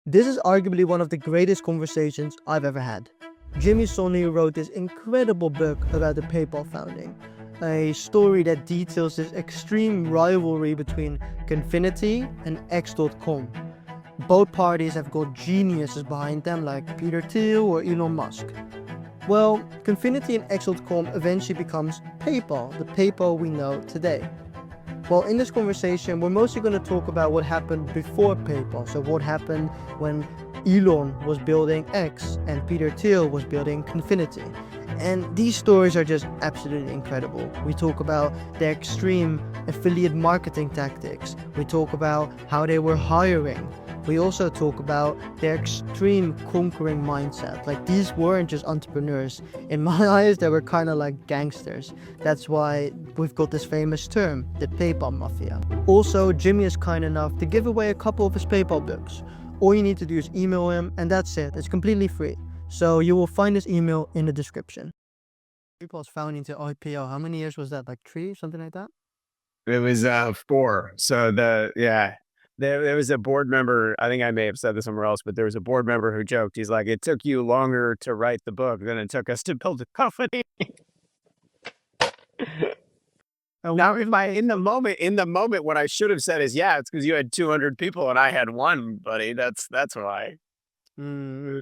This is arguably one of the greatest conversations I've ever had. Jimmy Soni wrote this incredible book about the PayPal founding, a story that details this extreme rivalry between Confinity and X.com. Both parties have got geniuses behind them like Peter Thiel or Elon Musk. Well, Confinity and X.com eventually becomes PayPal, the PayPal we know today. Well, in this conversation, we're mostly going to talk about what happened before PayPal. So what happened when Elon was building X and Peter Thiel was building Confinity. And these stories are just absolutely incredible. We talk about their extreme affiliate marketing tactics. We talk about how they were hiring. We also talk about their extreme conquering mindset. Like, these weren't just entrepreneurs. In my eyes, they were kind of like gangsters. That's why we've got this famous term, the PayPal Mafia. Also, Jimmy is kind enough to give away a couple of his PayPal books. All you need to do is email him, and that's it. It's completely free. So you will find his email in the description. PayPal's founding to IPO, how many years was that? Like 3, something like that? It was 4. So there was a board member. I think I may have said this somewhere else, but there was a board member who joked. He's like, "It took you longer to write the book than it took us to build the company." Now, in the moment, what I should have said is, "Yeah, it's because you had 200 people and I had one, buddy. That's why." Hmm.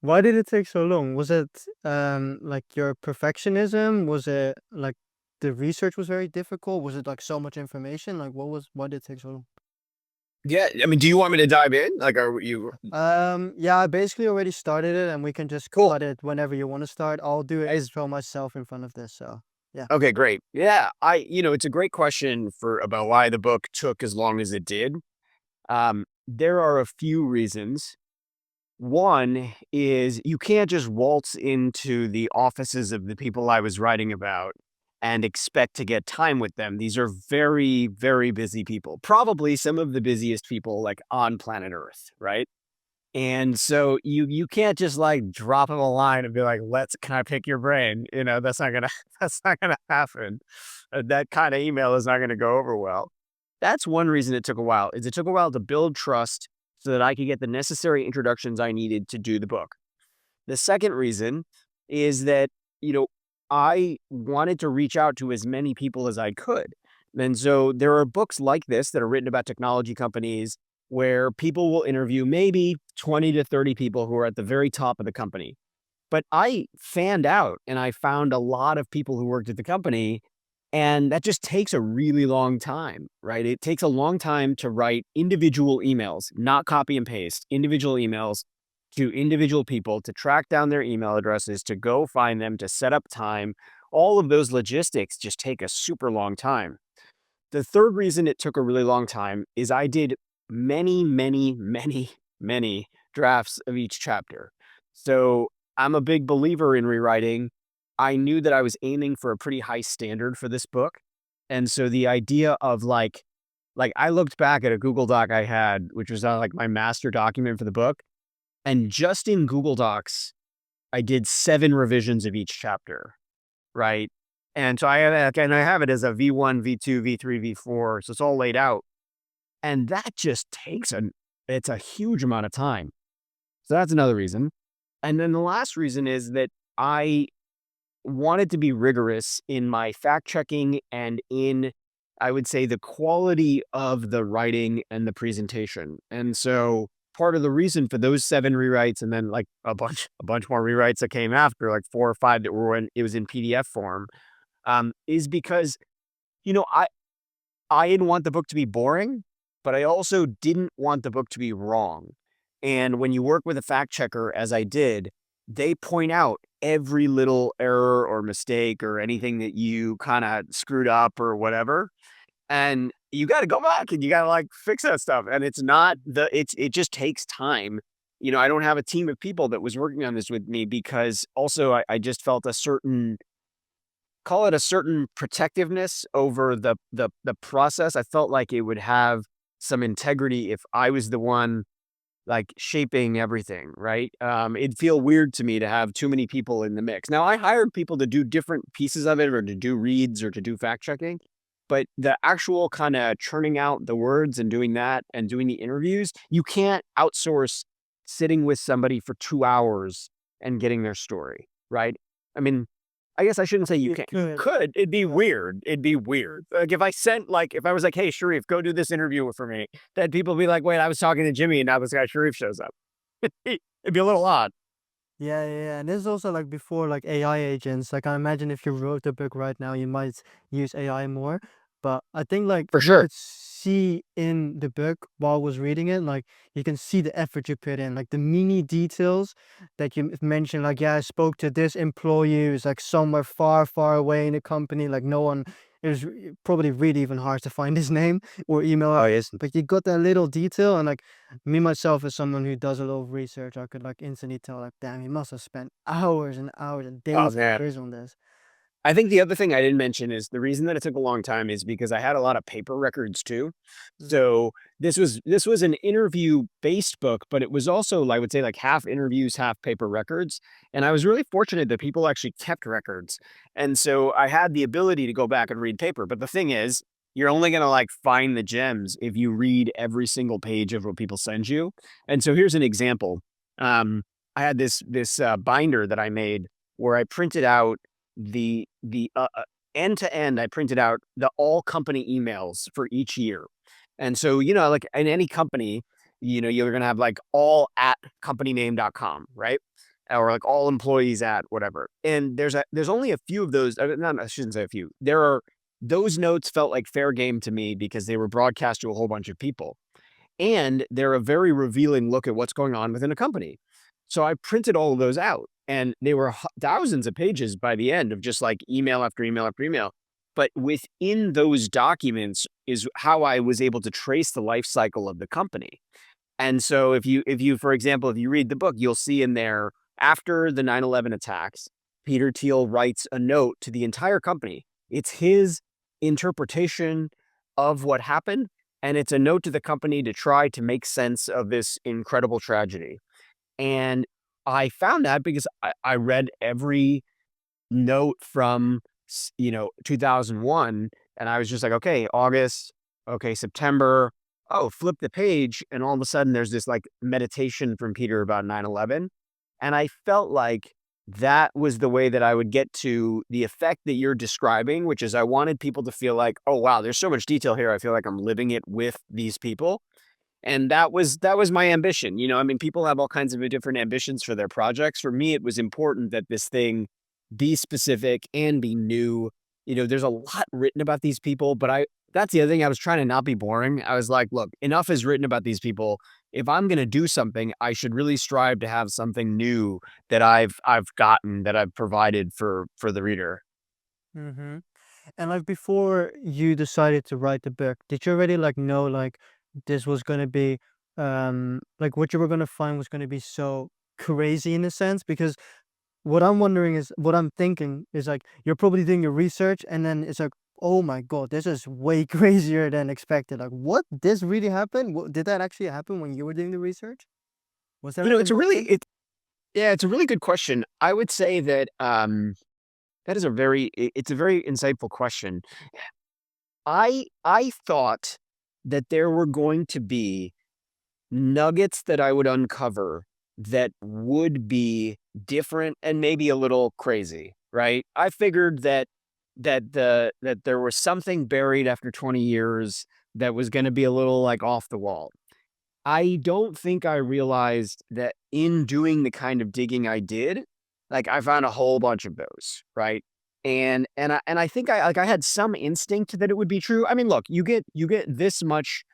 Why did it take so long? Was it like your perfectionism? Was it like the research was very difficult? Was it like so much information? Like, why did it take so long? Yeah, I mean, do you want me to dive in? Like, are you Yeah, I basically already started it, and we can just cool? cut it whenever you want to start. I'll do it. I just throw myself in front of this, so yeah. Okay, great. Yeah, it's a great question for about why the book took as long as it did. There are a few reasons. One is you can't just waltz into the offices of the people I was writing about and expect to get time with them. These are very, very busy people, probably some of the busiest people like on planet Earth, right? And so you can't just like drop them a line and be like, can I pick your brain? That's not gonna that's not gonna happen. That kind of email is not gonna go over well. That's one reason it took a while. Is it took a while to build trust so that I could get the necessary introductions I needed to do the book. The second reason is that, you know, I wanted to reach out to as many people as I could. And so there are books like this that are written about technology companies where people will interview maybe 20 to 30 people who are at the very top of the company. But I fanned out and I found a lot of people who worked at the company, and that just takes a really long time, right? It takes a long time to write individual emails, not copy and paste, individual emails to individual people, to track down their email addresses, to go find them, to set up time. All of those logistics just take a super long time. The third reason it took a really long time is I did many, many, many, many drafts of each chapter. So I'm a big believer in rewriting. I knew that I was aiming for a pretty high standard for this book. And so the idea of like I looked back at a Google Doc I had, which was like my master document for the book. And just in Google Docs, I did 7 revisions of each chapter, right? And so I have it as a V1, V2, V3, V4. So it's all laid out. And that just it's a huge amount of time. So that's another reason. And then the last reason is that I wanted to be rigorous in my fact checking and in, I would say, the quality of the writing and the presentation. And so part of the reason for those 7 rewrites and then like a bunch more rewrites that came after, like 4 or 5 that were when it was in PDF form, is because, you know, I didn't want the book to be boring, but I also didn't want the book to be wrong. And when you work with a fact checker, as I did, they point out every little error or mistake or anything that you kind of screwed up or whatever. And you got to go back and you got to like fix that stuff. And it just takes time. I don't have a team of people that was working on this with me because also I just felt a certain, call it a certain protectiveness over the process. I felt like it would have some integrity if I was the one like shaping everything, right? It'd feel weird to me to have too many people in the mix. Now, I hired people to do different pieces of it or to do reads or to do fact checking, but the actual kind of churning out the words and doing that and doing the interviews, you can't outsource sitting with somebody for 2 hours and getting their story, right? I mean, I guess I shouldn't say you You can't. You could. could. It'd be But weird. It'd be weird. Like if I was like, hey, Sharif, go do this interview for me, then people would be like, wait, I was talking to Jimmy and now this guy Sharif shows up. It'd be a little odd. yeah. And there's also like before like AI agents. Like I imagine if you wrote a book right now, you might use AI more. But I think like For you sure. could see in the book while I was reading it, like you can see the effort you put in, like the mini details that you mentioned. Like, yeah, I spoke to this employee who's like somewhere far, far away in the company. Like no one, it was probably really even hard to find his name or email. Oh, yes. But you got that little detail, and like me myself as someone who does a lot of research, I could like instantly tell like, damn, he must have spent hours and hours and Oh, days and man. years on this. I think the other thing I didn't mention is the reason that it took a long time is because I had a lot of paper records too. Mhm. So this was an interview based book, but it was also I would say like half interviews, half paper records. And I was really fortunate that people actually kept records. And so I had the ability to go back and read paper. But the thing is, you're only gonna like find the gems if you read every single page of what people send you. And so here's an example. Um, I had this binder that I made where I printed out the end to end, I printed out the all company emails for each year. And so, like in any company, you're gonna have like all at companyname.com, right? Or like all employees at whatever. And there's only a few of those. Not I shouldn't say a few. There are those notes felt like fair game to me because they were broadcast to a whole bunch of people and they're a very revealing look at what's going on within a company. So I printed all of those out, and they were thousands of pages by the end of just like email after email after email. But within those documents is how I was able to trace the life cycle of the company. And so if you for example, if you read the book, you'll see in there after the 9/11 attacks, Peter Thiel writes a note to the entire company. It's his interpretation of what happened, and it's a note to the company to try to make sense of this incredible tragedy. And I found that because I read every note from 2001, and I was just like, okay, August, okay, September, oh, flip the page, and all of a sudden there's this like meditation from Peter about 9/11, and I felt like that was the way that I would get to the effect that you're describing, which is I wanted people to feel like, oh wow, there's so much detail here, I feel like I'm living it with these people. And that was my ambition. I mean, people have all kinds of different ambitions for their projects. For me, it was important that this thing be specific and be new. There's a lot written about these people, but that's the other thing. I was trying to not be boring. I was like, look, enough is written about these people. If I'm going to do something, I should really strive to have something new that I've gotten that I've provided for the reader. Mm-hmm. And like before you decided to write the book, did you already like know like this was gonna be like what you were gonna find was gonna be so crazy in a sense? Because what I'm thinking is like you're probably doing your research and then it's like, oh my God, this is way crazier than expected. Like what? This really happened? Did that actually happen when you were doing the research? Was there It's a really involvement? yeah, it's a really good question. I would say that that is it's a very insightful question. I thought that there were going to be nuggets that I would uncover that would be different and maybe a little crazy, right? I figured that there was something buried after 20 years that was going to be a little like off the wall. I don't think I realized that in doing the kind of digging I did, like I found a whole bunch of those, right? And I think I had some instinct that it would be true. I mean, look, you get this much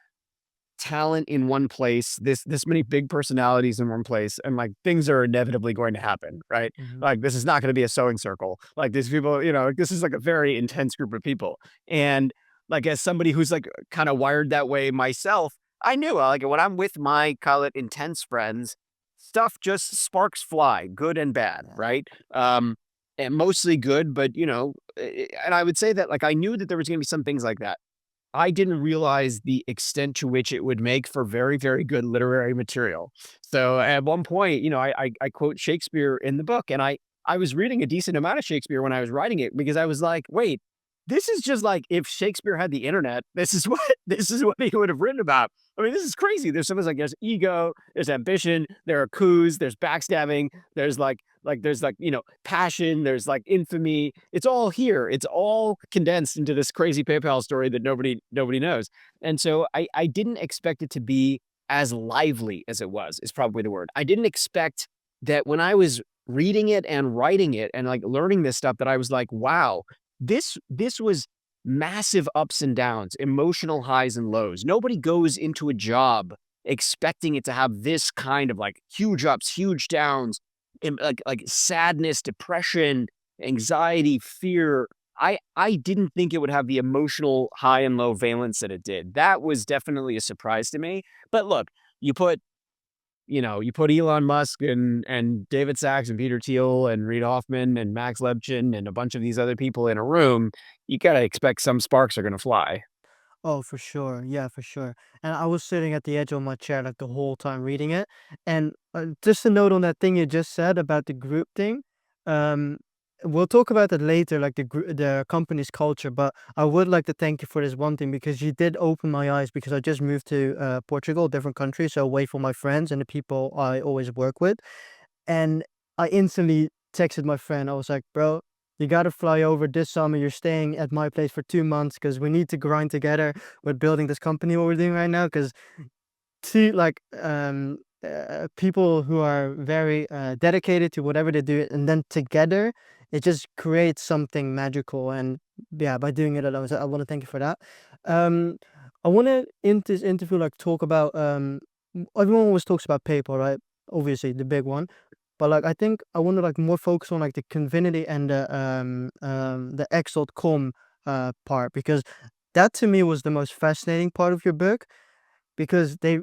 talent in one place, this many big personalities in one place, and like things are inevitably going to happen, right? Mm-hmm. Like this is not going to be a sewing circle. Like these people, this is like a very intense group of people. And like as somebody who's like kind of wired that way myself, I knew like when I'm with my call it intense friends, stuff just sparks fly, good and bad, Yeah. right? And mostly good, but and I would say that like I knew that there was going to be some things like that. I didn't realize the extent to which it would make for very, very good literary material. So at one point, I quote Shakespeare in the book, and I was reading a decent amount of Shakespeare when I was writing it because I was like, wait, this is just like if Shakespeare had the internet, this is what this is what he would have written about. I mean, this is crazy. There's something like there's ego, there's ambition, there are coups, there's backstabbing, there's there's passion, there's like infamy. It's all here. It's all condensed into this crazy PayPal story that nobody knows. And so I didn't expect it to be as lively as it was, is probably the word. I didn't expect that when I was reading it and writing it and like learning this stuff that I was like, wow, this was massive ups and downs, emotional highs and lows. Nobody goes into a job expecting it to have this kind of like huge ups, huge downs, and like sadness, depression, anxiety, fear. I didn't think it would have the emotional high and low valence that it did. That was definitely a surprise to me. But look, you put you put Elon Musk and David Sachs and Peter Thiel and Reid Hoffman and Max Levchin and a bunch of these other people in a room, you gotta expect some sparks are gonna fly. Oh, for sure. Yeah, for sure. And I was sitting at the edge of my chair like the whole time reading it. And just a note on that thing you just said about the group thing. Um, we'll talk about that later, like the company's culture. But I would like to thank you for this one thing because you did open my eyes because I just moved to Portugal, different country, so away from my friends and the people I always work with. And I instantly texted my friend. I was like, bro, you got to fly over this summer. You're staying at my place for 2 months because we need to grind together with building this company, what we're doing right now. Because two, like, people who are very dedicated to whatever they do, and then together, it just creates something magical. And yeah, by doing it alone, so I want to thank you for that. Um, I want to in this interview like talk about everyone always talks about PayPal, right? Obviously, the big one. But like I think I want to like more focus on like the Confinity and the X.com part because that to me was the most fascinating part of your book because they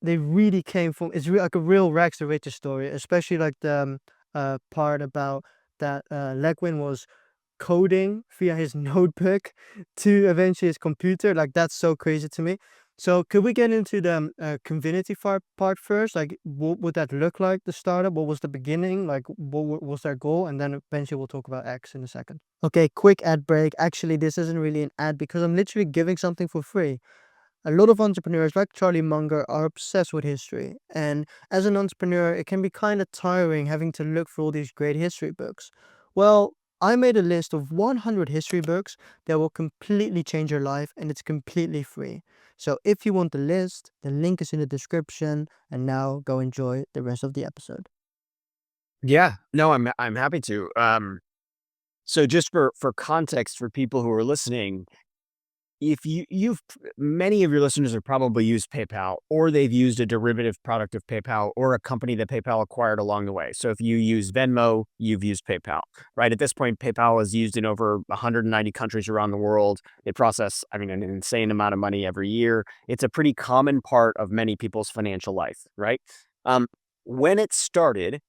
really came from like a real rags to riches story, especially like the part about that Legwin was coding via his notebook to eventually his computer. Like that's so crazy to me. So could we get into the Confinity part first? Like what would that look like, the startup? What was the beginning? Like what was their goal? And then eventually we'll talk about X in a second. Okay, quick ad break. Actually, this isn't really an ad because I'm literally giving something for free. A lot of entrepreneurs like Charlie Munger are obsessed with history. And as an entrepreneur, it can be kind of tiring having to look for all these great history books. Well, I made a list of 100 history books that will completely change your life and it's completely free. So if you want the list, the link is in the description. And now go enjoy the rest of the episode. Yeah, no, I'm happy to. So just for context for people who are listening, if you've many of your listeners have probably used PayPal or they've used a derivative product of PayPal or a company that PayPal acquired along the way. So if you use Venmo, you've used PayPal, right? At this point, PayPal is used in over 190 countries around the world. They process, I mean, an insane amount of money every year. It's a pretty common part of many people's financial life, right? Um, when it started,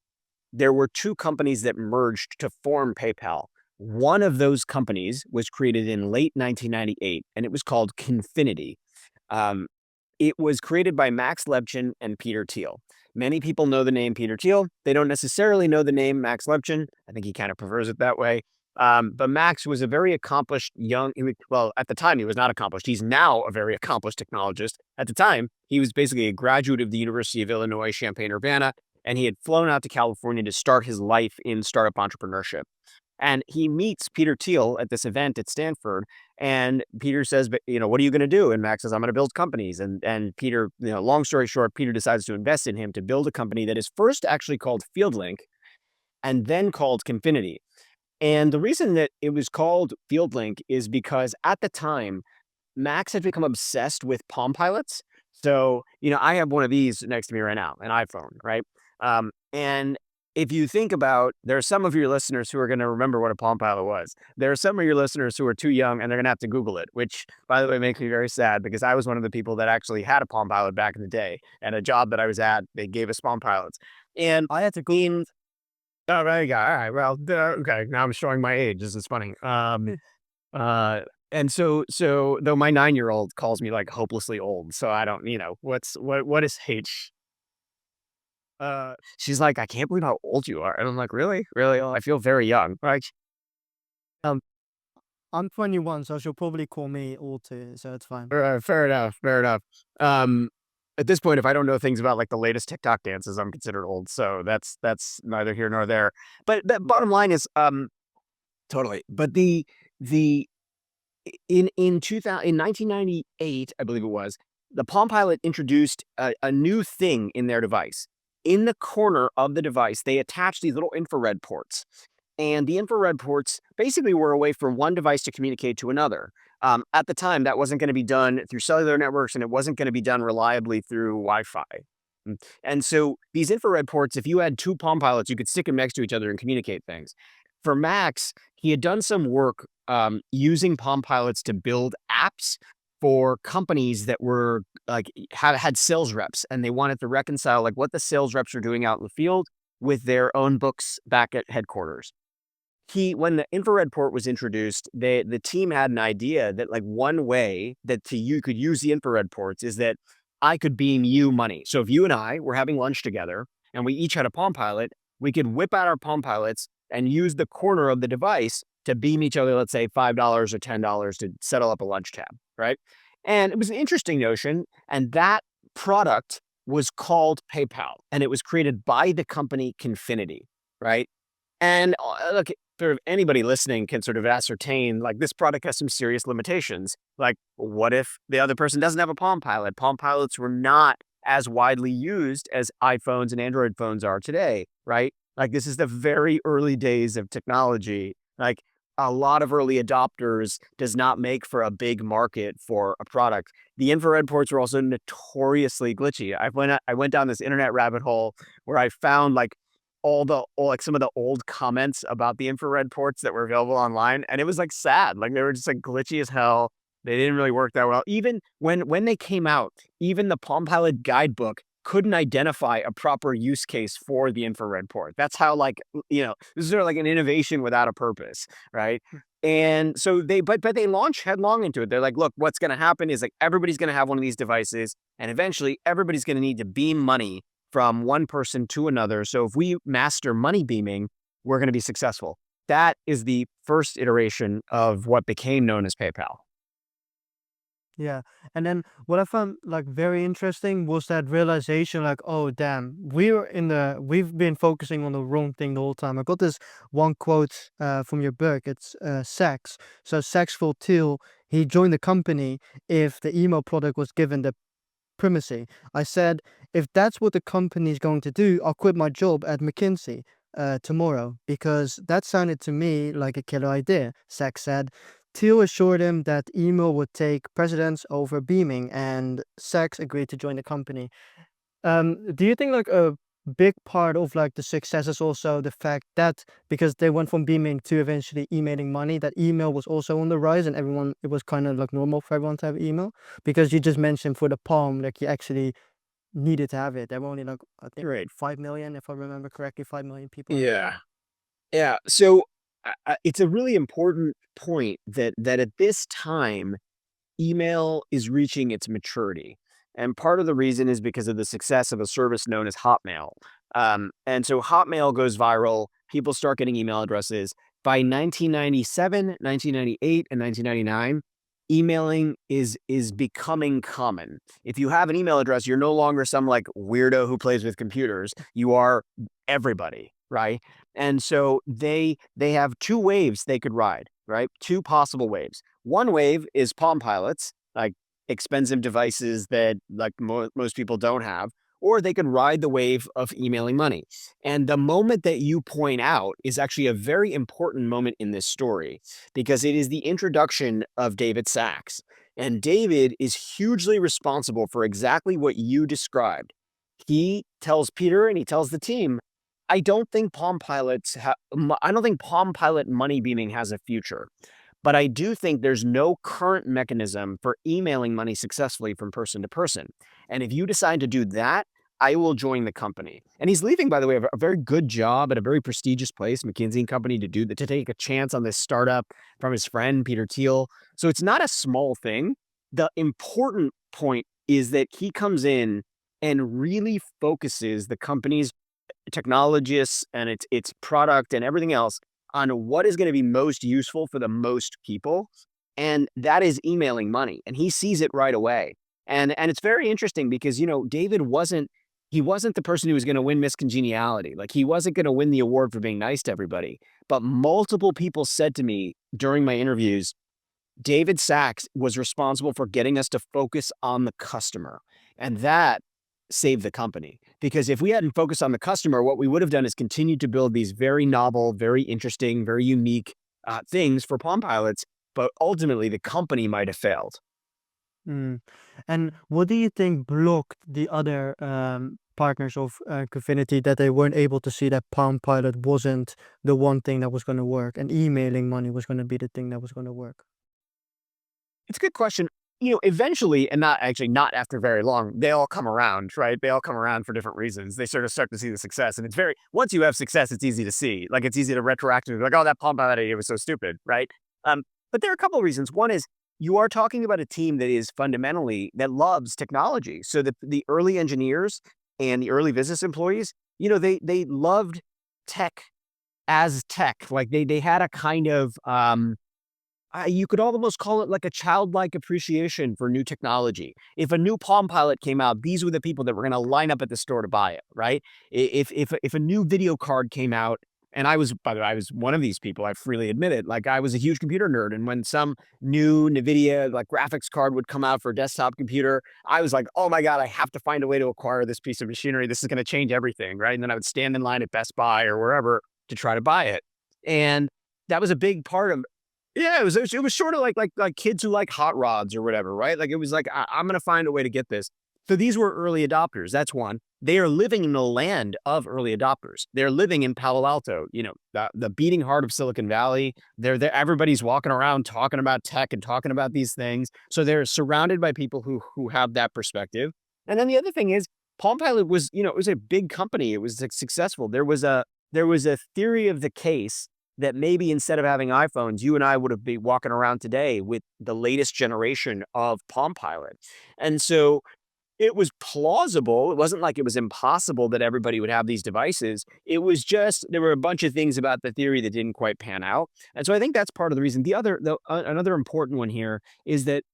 there were two companies that merged to form PayPal. One of those companies was created in late 1998, and it was called Confinity. Um, it was created by Max Levchin and Peter Thiel. Many people know the name Peter Thiel. They don't necessarily know the name Max Levchin. I think he kind of prefers it that way. But Max was a very accomplished well, at the time, he was not accomplished. He's now a very accomplished technologist. At the time, he was basically a graduate of the University of Illinois, Champaign-Urbana, and he had flown out to California to start his life in startup entrepreneurship. And he meets Peter Thiel at this event at Stanford. And Peter says, "But what are you going to do?" And Max says, "I'm going to build companies." And Peter, long story short, Peter decides to invest in him to build a company that is first actually called FieldLink and then called Confinity. And the reason that it was called FieldLink is because at the time, Max had become obsessed with Palm Pilots. So, I have one of these next to me right now, an iPhone, right? And if you think about, there are some of your listeners who are going to remember what a Palm Pilot was. There are some of your listeners who are too young and they're going to have to Google it, which, by the way, makes me very sad because I was one of the people that actually had a Palm Pilot back in the day. And a job that I was at, they gave us Palm Pilots. And I had to go. oh, there you go. All right. Well, okay. Now I'm showing my age. This is funny. Uh, and so though my 9-year-old calls me like hopelessly old, so I don't, what is age? She's like, "I can't believe how old you are." And I'm like, "Really? Really? Oh, I feel very young." Like, um, I'm 21, so she'll probably call me Alto, so it's fine. Fair enough, fair enough. Um, at this point, if I don't know things about, like, the latest TikTok dances, I'm considered old, so that's neither here nor there. But the bottom line is, totally. But the in 2000 in 1998, I believe it was, the Palm Pilot introduced a new thing in their device. In the corner of the device, they attached these little infrared ports. And the infrared ports basically were a way for one device to communicate to another. At the time, that wasn't going to be done through cellular networks, and it wasn't going to be done reliably through Wi-Fi. And so these infrared ports, if you had two Palm Pilots, you could stick them next to each other and communicate things. For Max, he had done some work using Palm Pilots to build apps for companies that were like had sales reps, and they wanted to reconcile like what the sales reps are doing out in the field with their own books back at headquarters. When the infrared port was introduced, the team had an idea that like one way that you could use the infrared ports is that I could beam you money. So if you and I were having lunch together and we each had a Palm Pilot, we could whip out our Palm Pilots and use the corner of the device to beam each other, let's say $5 or $10 to settle up a lunch tab, right? And it was an interesting notion. And that product was called PayPal, and it was created by the company Confinity, right? And look, sort of anybody listening can sort of ascertain like this product has some serious limitations. Like, what if the other person doesn't have a Palm Pilot? Palm Pilots were not as widely used as iPhones and Android phones are today, right? Like, this is the very early days of technology. Like, a lot of early adopters does not make for a big market for a product. The infrared ports were also notoriously glitchy. I went down this internet rabbit hole where I found like like some of the old comments about the infrared ports that were available online, and it was like sad. Like they were just like glitchy as hell. They didn't really work that well. Even when they came out, even the Palm Pilot guidebook couldn't identify a proper use case for the infrared port. That's how like this is sort of like an innovation without a purpose, right? And so but they launch headlong into it. They're like, look, what's going to happen is like everybody's going to have one of these devices, and eventually everybody's going to need to beam money from one person to another. So if we master money beaming, we're going to be successful. That is the first iteration of what became known as PayPal. Yeah. And then what I found like very interesting was that realization like, oh damn, we've been focusing on the wrong thing the whole time. I got this one quote from your book. It's Sachs. So Sachs for Thiel, he joined the company if the email product was given the primacy. I said, if that's what the company is going to do, I'll quit my job at McKinsey tomorrow, because that sounded to me like a killer idea. Sachs said. Thiel assured him that email would take precedence over beaming, and Sachs agreed to join the company. Do you think like a big part of like the success is also the fact that because they went from beaming to eventually emailing money, that email was also on the rise and it was kind of like normal for everyone to have email? Because you just mentioned for the Palm, like you actually needed to have it. There were only like, I think, Right. 5 million, if I remember correctly, 5 million people had it. Yeah. Yeah. So it's a really important point that at this time, email is reaching its maturity. And part of the reason is because of the success of a service known as Hotmail. And so Hotmail goes viral. People start getting email addresses. By 1997, 1998, and 1999, emailing is becoming common. If you have an email address, you're no longer some like weirdo who plays with computers. You are everybody, right? And so they have two waves they could ride, right? Two possible waves. One wave is Palm Pilots, like expensive devices that like most people don't have, or they could ride the wave of emailing money. And the moment that you point out is actually a very important moment in this story because it is the introduction of David Sachs. And David is hugely responsible for exactly what you described. He tells Peter and he tells the team, I don't think I don't think Palm Pilot money beaming has a future. But I do think there's no current mechanism for emailing money successfully from person to person. And if you decide to do that, I will join the company. And he's leaving, by the way, a very good job at a very prestigious place, McKinsey and Company, to take a chance on this startup from his friend, Peter Thiel. So it's not a small thing. The important point is that he comes in and really focuses the company's technologists and its product and everything else on what is going to be most useful for the most people. And that is emailing money. And he sees it right away. And it's very interesting because, David he wasn't the person who was going to win Miss Congeniality. Like he wasn't going to win the award for being nice to everybody. But multiple people said to me during my interviews, David Sachs was responsible for getting us to focus on the customer. And that saved the company. Because if we hadn't focused on the customer, what we would have done is continued to build these very novel, very interesting, very unique things for Palm Pilots. But ultimately, the company might have failed. Mm. And what do you think blocked the other partners of Confinity, that they weren't able to see that Palm Pilot wasn't the one thing that was going to work, and emailing money was going to be the thing that was going to work? It's a good question. Eventually, and not after very long, they all come around, right? They all come around for different reasons. They sort of start to see the success. And once you have success, it's easy to see. Like it's easy to retroactively, like, oh, that Palm Pilot idea was so stupid, right? But there are a couple of reasons. One is you are talking about a team that is fundamentally, that loves technology. So the early engineers and the early business employees, they loved tech as tech. Like they had a kind of, you could almost call it like a childlike appreciation for new technology. If a new Palm Pilot came out, these were the people that were going to line up at the store to buy it, right? If a new video card came out, and by the way, I was one of these people, I freely admit it. Like I was a huge computer nerd, and when some new NVIDIA like graphics card would come out for a desktop computer, I was like, oh my God, I have to find a way to acquire this piece of machinery. This is going to change everything, right? And then I would stand in line at Best Buy or wherever to try to buy it. And that was a big part of. Yeah, it was sort of like kids who like hot rods or whatever, right? Like it was like I'm gonna find a way to get this. So these were early adopters. That's one. They are living in the land of early adopters. They're living in Palo Alto, the beating heart of Silicon Valley. They're there. Everybody's walking around talking about tech and talking about these things. So they're surrounded by people who have that perspective. And then the other thing is, Palm Pilot was, it was a big company. It was successful. There was a theory of the case that maybe instead of having iPhones, you and I would have been walking around today with the latest generation of Palm Pilot. And so it was plausible. It wasn't like it was impossible that everybody would have these devices. It was just, there were a bunch of things about the theory that didn't quite pan out. And so I think that's part of the reason. Another important one here is that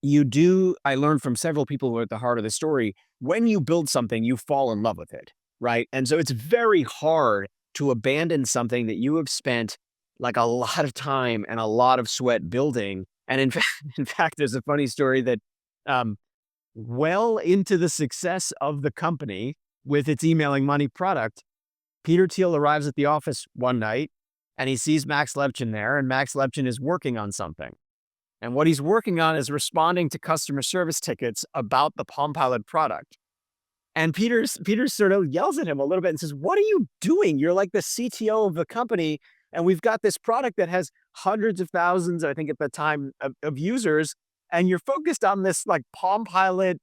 I learned from several people who are at the heart of the story, when you build something, you fall in love with it, right? And so it's very hard to abandon something that you have spent like a lot of time and a lot of sweat building. And in fact, there's a funny story that well into the success of the company with its emailing money product, Peter Thiel arrives at the office one night and he sees Max Levchin there, and Max Levchin is working on something. And what he's working on is responding to customer service tickets about the Palm Pilot product. And Peter sort of yells at him a little bit and says, "What are you doing? You're like the CTO of the company, and we've got this product that has hundreds of thousands, I think at the time, of users, and you're focused on this like Palm Pilot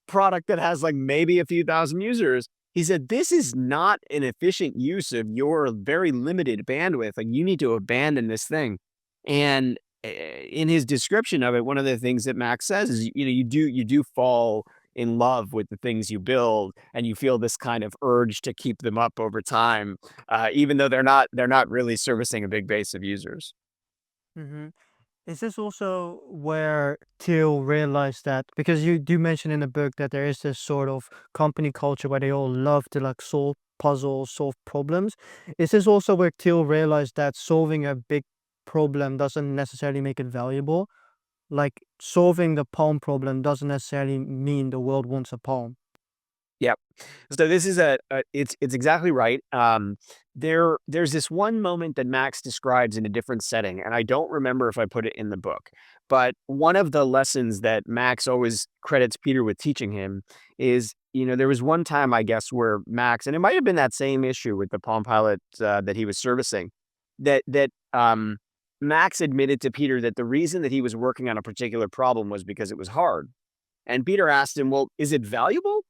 product that has like maybe a few thousand users." He said, "This is not an efficient use of your very limited bandwidth. Like you need to abandon this thing." And in his description of it, one of the things that Max says is, you do fall in love with the things you build, and you feel this kind of urge to keep them up over time, even though they're not really servicing a big base of users. Hmm. Is this also where Thiel realized that, because you do mention in the book that there is this sort of company culture where they all love to like solve puzzles, solve problems. Is this also where Thiel realized that solving a big problem doesn't necessarily make it valuable? Like solving the palm problem doesn't necessarily mean the world wants a palm. Yep. So this is it's exactly right. There's this one moment that Max describes in a different setting, and I don't remember if I put it in the book. But one of the lessons that Max always credits Peter with teaching him is, there was one time, I guess, where Max, and it might have been that same issue with the Palm Pilot that he was servicing, that Max admitted to Peter that the reason that he was working on a particular problem was because it was hard. And Peter asked him, "Well, is it valuable?"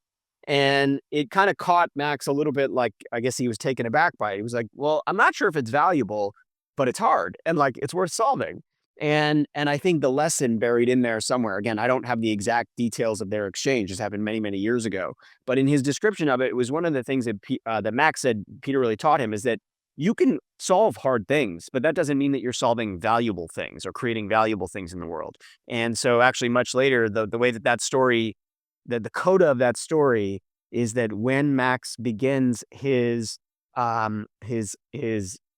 And it kind of caught Max a little bit, like, I guess he was taken aback by it. He was like, "Well, I'm not sure if it's valuable, but it's hard and like it's worth solving." And I think the lesson buried in there somewhere, again, I don't have the exact details of their exchange. This happened many, many years ago. But in his description of it, it was one of the things that Max said Peter really taught him, is that you can solve hard things, but that doesn't mean that you're solving valuable things or creating valuable things in the world. And so actually much later, the way that that story, that the coda of that story is that when Max begins his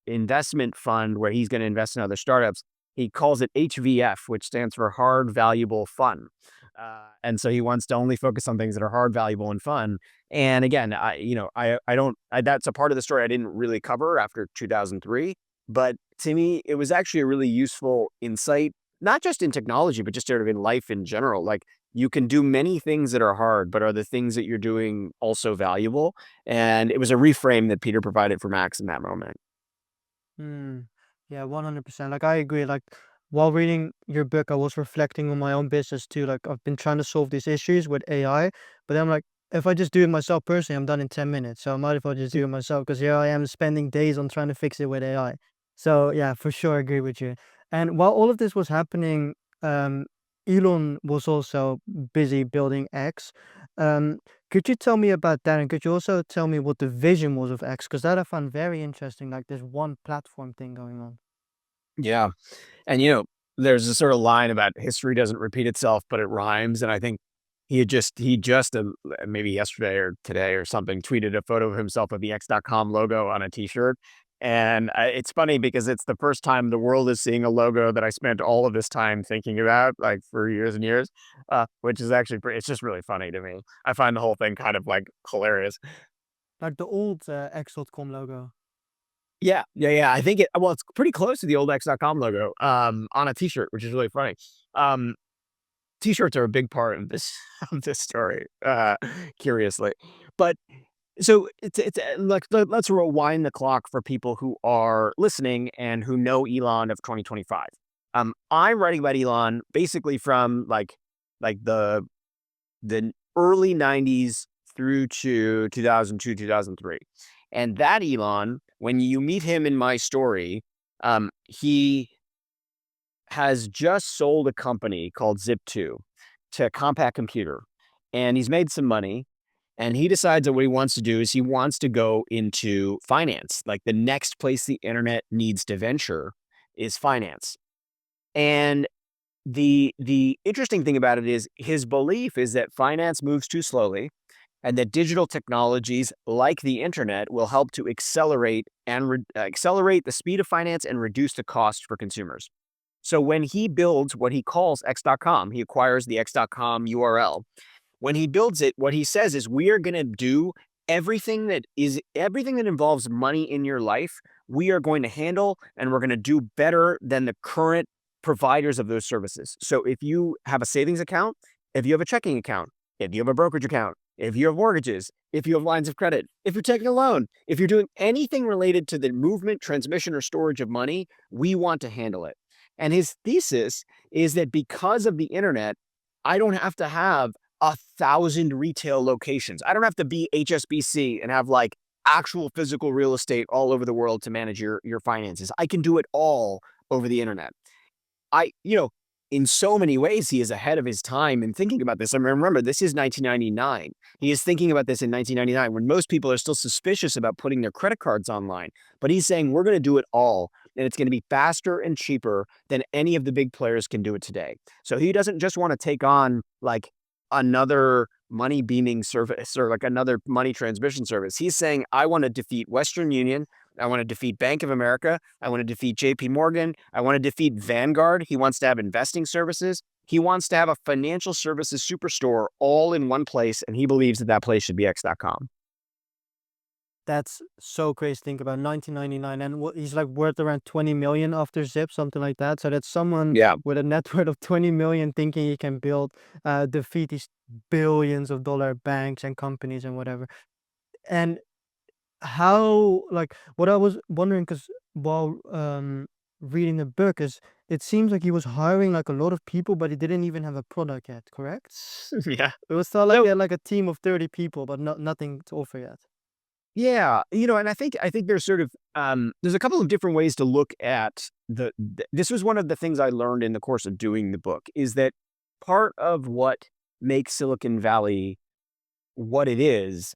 investment fund where he's going to invest in other startups, he calls it HVF, which stands for hard, valuable, fun. And so he wants to only focus on things that are hard, valuable, and fun. And again, I don't, that's a part of the story I didn't really cover after 2003. But to me, it was actually a really useful insight, not just in technology, but just sort of in life in general. Like you can do many things that are hard, but are the things that you're doing also valuable? And it was a reframe that Peter provided for Max in that moment. Hmm. Yeah, 100%. Like I agree. Like while reading your book, I was reflecting on my own business too. Like I've been trying to solve these issues with AI, but then I'm like, if I just do it myself personally, I'm done in 10 minutes. So I might as well just do it myself because here I am spending days on trying to fix it with AI. So yeah, for sure, I agree with you. And while all of this was happening, um, Elon was also busy building X. Um, could you tell me about that? And could you also tell me what the vision was of X? Because that I found very interesting, like this one platform thing going on. Yeah. And, there's a sort of line about history doesn't repeat itself, but it rhymes. And I think he just maybe yesterday or today or something tweeted a photo of himself with the X.com logo on a t-shirt. And it's funny because it's the first time the world is seeing a logo that I spent all of this time thinking about, like for years and years, which is actually, it's just really funny to me. I find the whole thing kind of like hilarious. Like the old X.com logo. Yeah, yeah, yeah. I think it's pretty close to the old X.com logo, on a t-shirt, which is really funny. Um, T-shirts are a big part of this of this story, curiously. But so like let's rewind the clock for people who are listening and who know Elon of 2025. I'm writing about Elon basically from like the early 90s through to 2002, 2003. And that Elon, when you meet him in my story, he has just sold a company called Zip2 to Compaq Computer, and he's made some money. And he decides that what he wants to do is he wants to go into finance. Like the next place the internet needs to venture is finance. And the interesting thing about it is his belief is that finance moves too slowly and that digital technologies like the internet will help to accelerate the speed of finance and reduce the cost for consumers. So when he builds what he calls X.com, he acquires the X.com URL. When he builds it, what he says is we are going to do everything that involves money in your life, we are going to handle and we're going to do better than the current providers of those services. So if you have a savings account, if you have a checking account, if you have a brokerage account, if you have mortgages, if you have lines of credit, if you're taking a loan, if you're doing anything related to the movement, transmission, or storage of money, we want to handle it. And his thesis is that because of the internet, I don't have to have 1,000 retail locations. I don't have to be HSBC and have like actual physical real estate all over the world to manage your finances. I can do it all over the internet. In so many ways, he is ahead of his time in thinking about this. I mean, remember, this is 1999. He is thinking about this in 1999 when most people are still suspicious about putting their credit cards online. But he's saying, we're going to do it all. And it's going to be faster and cheaper than any of the big players can do it today. So he doesn't just want to take on like another money beaming service or like another money transmission service. He's saying, I want to defeat Western Union. I want to defeat Bank of America. I want to defeat JP Morgan. I want to defeat Vanguard. He wants to have investing services. He wants to have a financial services superstore all in one place. And he believes that that place should be X.com. That's so crazy to think about. 1999, and he's like worth around 20 million after Zip, something like that. So that's someone Yeah. with a net worth of 20 million thinking he can defeat these billions of dollar banks and companies and whatever. And how, like, what I was wondering, because while reading the book, is it seems like he was hiring like a lot of people, but he didn't even have a product yet, correct? Yeah. It was thought like So he had like a team of 30 people, but nothing to offer yet. yeah, and I think there's sort of there's a couple of different ways to look at this was one of the things I learned in the course of doing the book is that part of what makes Silicon Valley what it is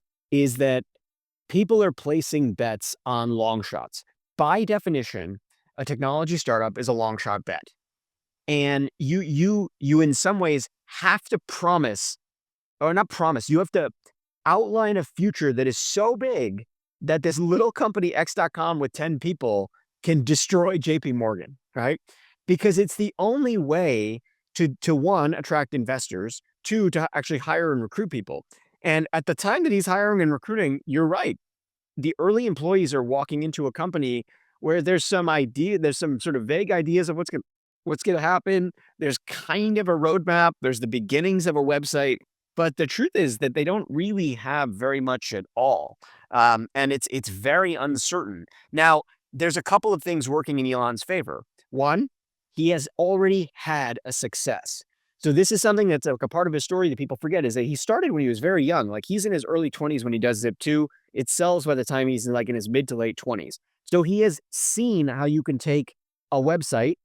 that people are placing bets on long shots. by definition, a technology startup is a long shot bet. And you in some ways have to promise, or not promise, you have to outline a future that is so big that this little company X.com with 10 people can destroy JP Morgan, right? Because it's the only way to one, attract investors, two, to actually hire and recruit people. And at the time that he's hiring and recruiting, you're right. The early employees are walking into a company where there's some sort of vague ideas of what's gonna happen. There's kind of a roadmap. There's the beginnings of a website, but the truth is that they don't really have very much at all, and it's very uncertain. Now, there's a couple of things working in Elon's favor. One, he has already had a success. So this is something that's like a part of his story that people forget, is that he started when he was very young. Like, he's in his early 20s when he does Zip2. It sells by the time he's in, like, in his mid to late 20s. So he has seen how you can take a website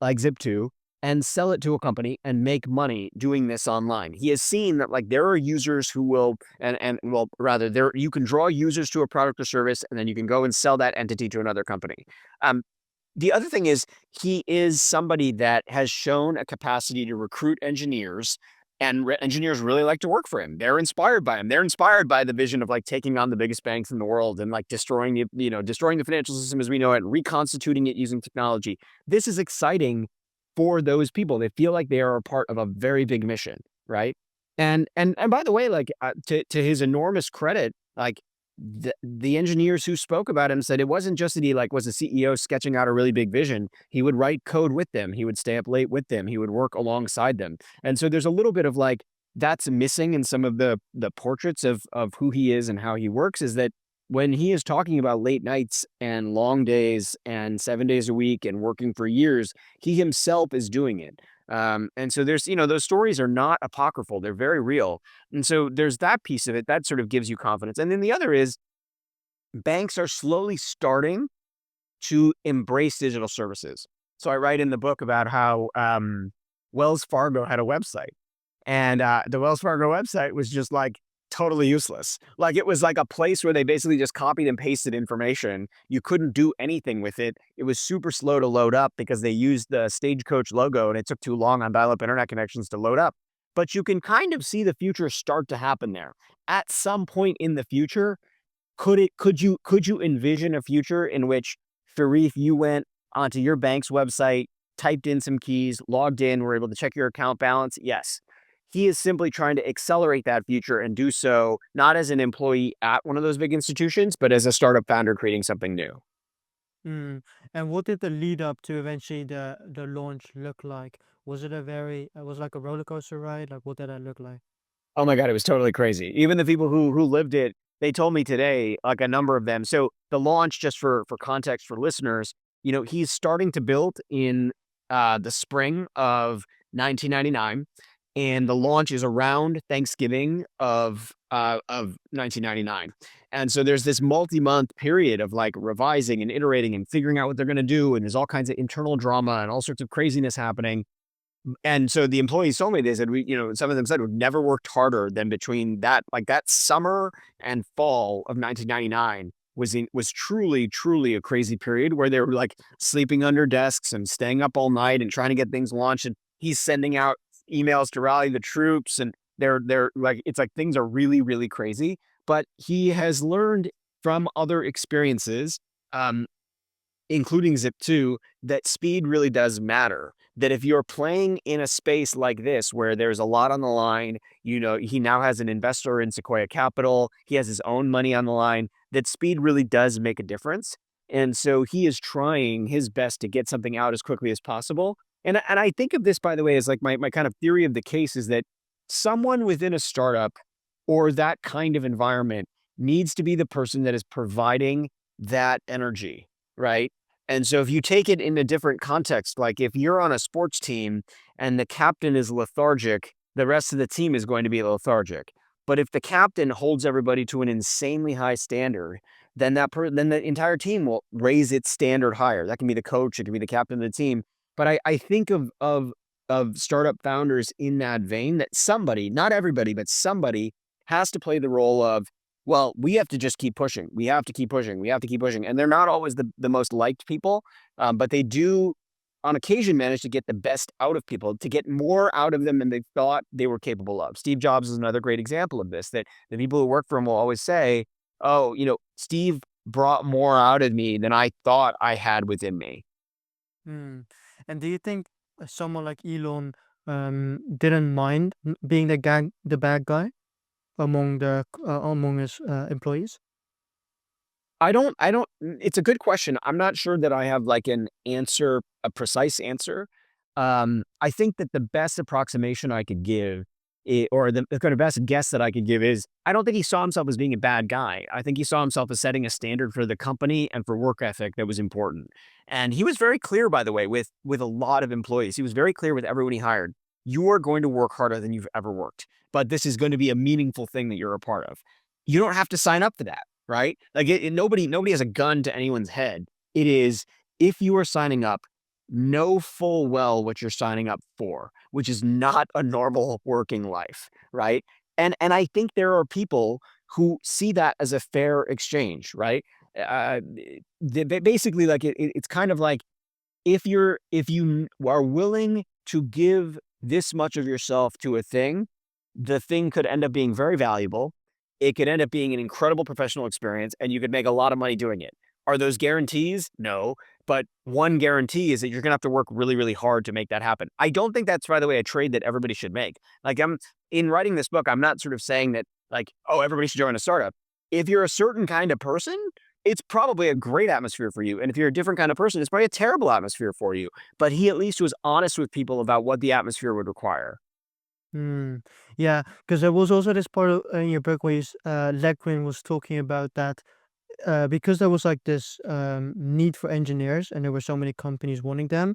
like Zip2 and sell it to a company and make money doing this online. He has seen that, like, there are users who will, and well, rather, there, you can draw users to a product or service, and then you can go and sell that entity to another company. Um, the other thing is, he is somebody that has shown a capacity to recruit engineers, and engineers really like to work for him. They're inspired by him. They're inspired by the vision of, like, taking on the biggest banks in the world and, like, destroying the financial system as we know it, and reconstituting it using technology. This is exciting for those people. They feel like they are a part of a very big mission, right? And by the way, like, to his enormous credit, like, the engineers who spoke about him said it wasn't just that he, like, was a CEO sketching out a really big vision. He would write code with them. He would stay up late with them. He would work alongside them. And so there's a little bit of, like, that's missing in some of the portraits of who he is and how he works, is that when he is talking about late nights and long days and 7 days a week and working for years, he himself is doing it. And so there's, those stories are not apocryphal. They're very real. And so there's that piece of it that sort of gives you confidence. And then the other is, banks are slowly starting to embrace digital services. So I write in the book about how Wells Fargo had a website, and the Wells Fargo website was just, like, totally useless. Like, it was like a place where they basically just copied and pasted information. You couldn't do anything with it. It was super slow to load up because they used the Stagecoach logo, and it took too long on dial-up internet connections to load up. But you can kind of see the future start to happen there. At some point in the future, could you envision a future in which, Sharif, you went onto your bank's website, typed in some keys, logged in, were able to check your account balance? Yes. He is simply trying to accelerate that future and do so not as an employee at one of those big institutions, but as a startup founder creating something new. Mm. And what did the lead up to eventually the launch look like? Was it was like a roller coaster ride? Like, what did that look like? Oh my god, it was totally crazy. Even the people who lived it, they told me today, like, a number of them. So the launch, just for context for listeners, he's starting to build in the spring of 1999, and the launch is around Thanksgiving of 1999. And so there's this multi-month period of, like, revising and iterating and figuring out what they're going to do, and there's all kinds of internal drama and all sorts of craziness happening. And so the employees told me, they said, some of them said, we've never worked harder than between that summer and fall of 1999 was truly, truly a crazy period where they were, like, sleeping under desks and staying up all night and trying to get things launched. And he's sending out emails to rally the troops, and they're like, it's like things are really, really crazy. But he has learned from other experiences, um, including Zip2, that speed really does matter. That if you're playing in a space like this where there's a lot on the line, he now has an investor in Sequoia Capital, he has his own money on the line, that speed really does make a difference. And so he is trying his best to get something out as quickly as possible. And I think of this, by the way, as, like, my kind of theory of the case is that someone within a startup or that kind of environment needs to be the person that is providing that energy, right? And so if you take it in a different context, like, if you're on a sports team and the captain is lethargic, the rest of the team is going to be lethargic. But if the captain holds everybody to an insanely high standard, then then the entire team will raise its standard higher. That can be the coach, it can be the captain of the team. But I think of startup founders in that vein, that somebody, not everybody, but somebody has to play the role of well, we have to just keep pushing. We have to keep pushing. We have to keep pushing. And they're not always the most liked people, but they do on occasion manage to get the best out of people, to get more out of them than they thought they were capable of. Steve Jobs is another great example of this, that the people who work for him will always say, oh, Steve brought more out of me than I thought I had within me. Hmm. And do you think someone like Elon didn't mind being the bad guy among his employees? It's a good question. I'm not sure that I have like a precise answer. I think that the best approximation I could give, or the kind of best guess that I could give is, I don't think he saw himself as being a bad guy. I think he saw himself as setting a standard for the company and for work ethic that was important. And he was very clear, by the way, with a lot of employees. He was very clear with everyone he hired. You are going to work harder than you've ever worked, but this is going to be a meaningful thing that you're a part of. You don't have to sign up for that, right? Like nobody has a gun to anyone's head. It is, if you are signing up, know full well what you're signing up for, which is not a normal working life, right? And I think there are people who see that as a fair exchange, right? Uh, Basically, like it's kind of like, if you are willing to give this much of yourself to a thing, the thing could end up being very valuable. It could end up being an incredible professional experience, and you could make a lot of money doing it. Are those guarantees? No. But one guarantee is that you're going to have to work really, really hard to make that happen. I don't think that's, by the way, a trade that everybody should make. Like, in writing this book, I'm not sort of saying that, like, oh, everybody should join a startup. If you're a certain kind of person, it's probably a great atmosphere for you. And if you're a different kind of person, it's probably a terrible atmosphere for you. But he at least was honest with people about what the atmosphere would require. Hmm. Yeah, because there was also this part in your book where Ledgwin was talking about that because there was like this need for engineers and there were so many companies wanting them,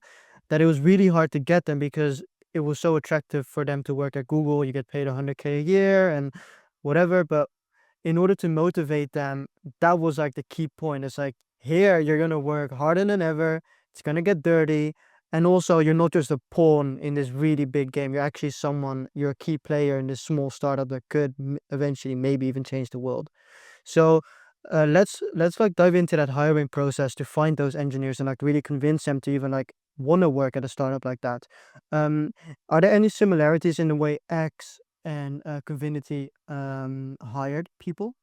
that it was really hard to get them because it was so attractive for them to work at Google. You get paid 100K a year and whatever. But in order to motivate them, that was like the key point. It's like, here, you're going to work harder than ever. It's going to get dirty. And also, you're not just a pawn in this really big game. You're actually you're a key player in this small startup that could eventually maybe even change the world. So let's like dive into that hiring process to find those engineers and like really convince them to even like want to work at a startup like that. Um, are there any similarities in the way X and Confinity hired people?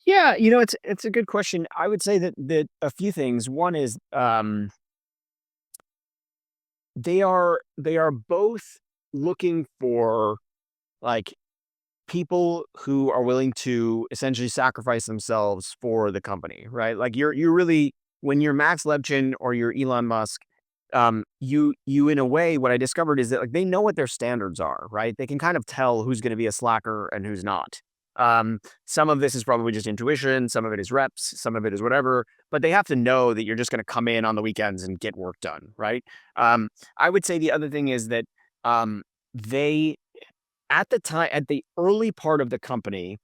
Yeah, it's a good question. I would say that a few things. One is, they are both looking for, like, people who are willing to essentially sacrifice themselves for the company, right? Like, you're really, when you're Max Levchin or you're Elon Musk, you in a way, what I discovered is that, like, they know what their standards are, right? They can kind of tell who's going to be a slacker and who's not. Some of this is probably just intuition, some of it is reps, some of it is whatever, but they have to know that you're just going to come in on the weekends and get work done, right? I would say the other thing is that, they, at the early part of the company,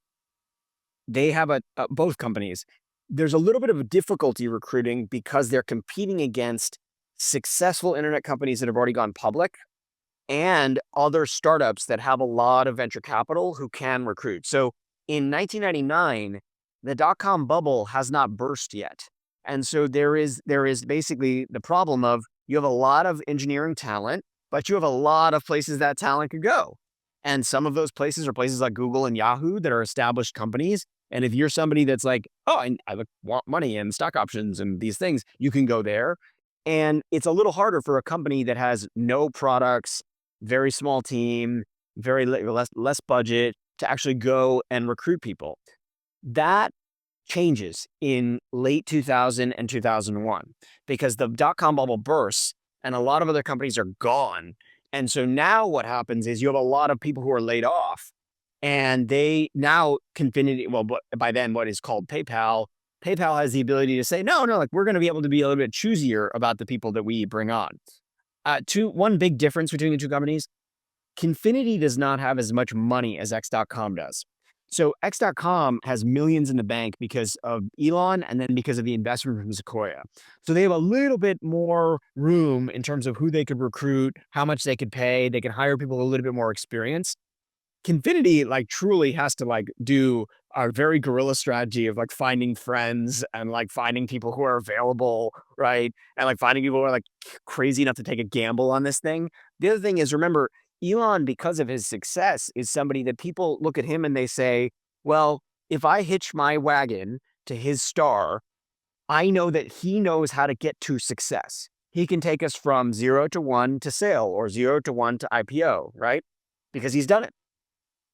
they have both companies. There's a little bit of a difficulty recruiting because they're competing against successful internet companies that have already gone public and other startups that have a lot of venture capital who can recruit. So in 1999, the dot-com bubble has not burst yet. And so there is basically the problem of, you have a lot of engineering talent, but you have a lot of places that talent could go. And some of those places are places like Google and Yahoo that are established companies. And if you're somebody that's like, oh, I want money and stock options and these things, you can go there. And it's a little harder for a company that has no products, very small team, less budget, to actually go and recruit people. That changes in late 2000 and 2001 because the dot-com bubble bursts and a lot of other companies are gone. And so now what happens is, you have a lot of people who are laid off, and they now Confinity, well, by then what is called PayPal has the ability to say, no, no, like, we're going to be able to be a little bit choosier about the people that we bring on. One big difference between the two companies: Confinity does not have as much money as X.com does. So X.com has millions in the bank because of Elon and then because of the investment from Sequoia. So they have a little bit more room in terms of who they could recruit, how much they could pay. They can hire people a little bit more experienced. Confinity, like, truly has to, like, do a very guerrilla strategy of like finding friends and like finding people who are available, right? And like finding people who are like crazy enough to take a gamble on this thing. The other thing is, remember, Elon, because of his success, is somebody that people look at him and they say, well, if I hitch my wagon to his star, I know that he knows how to get to success. He can take us from 0 to 1 to sale or 0 to 1 to IPO, right? Because he's done it.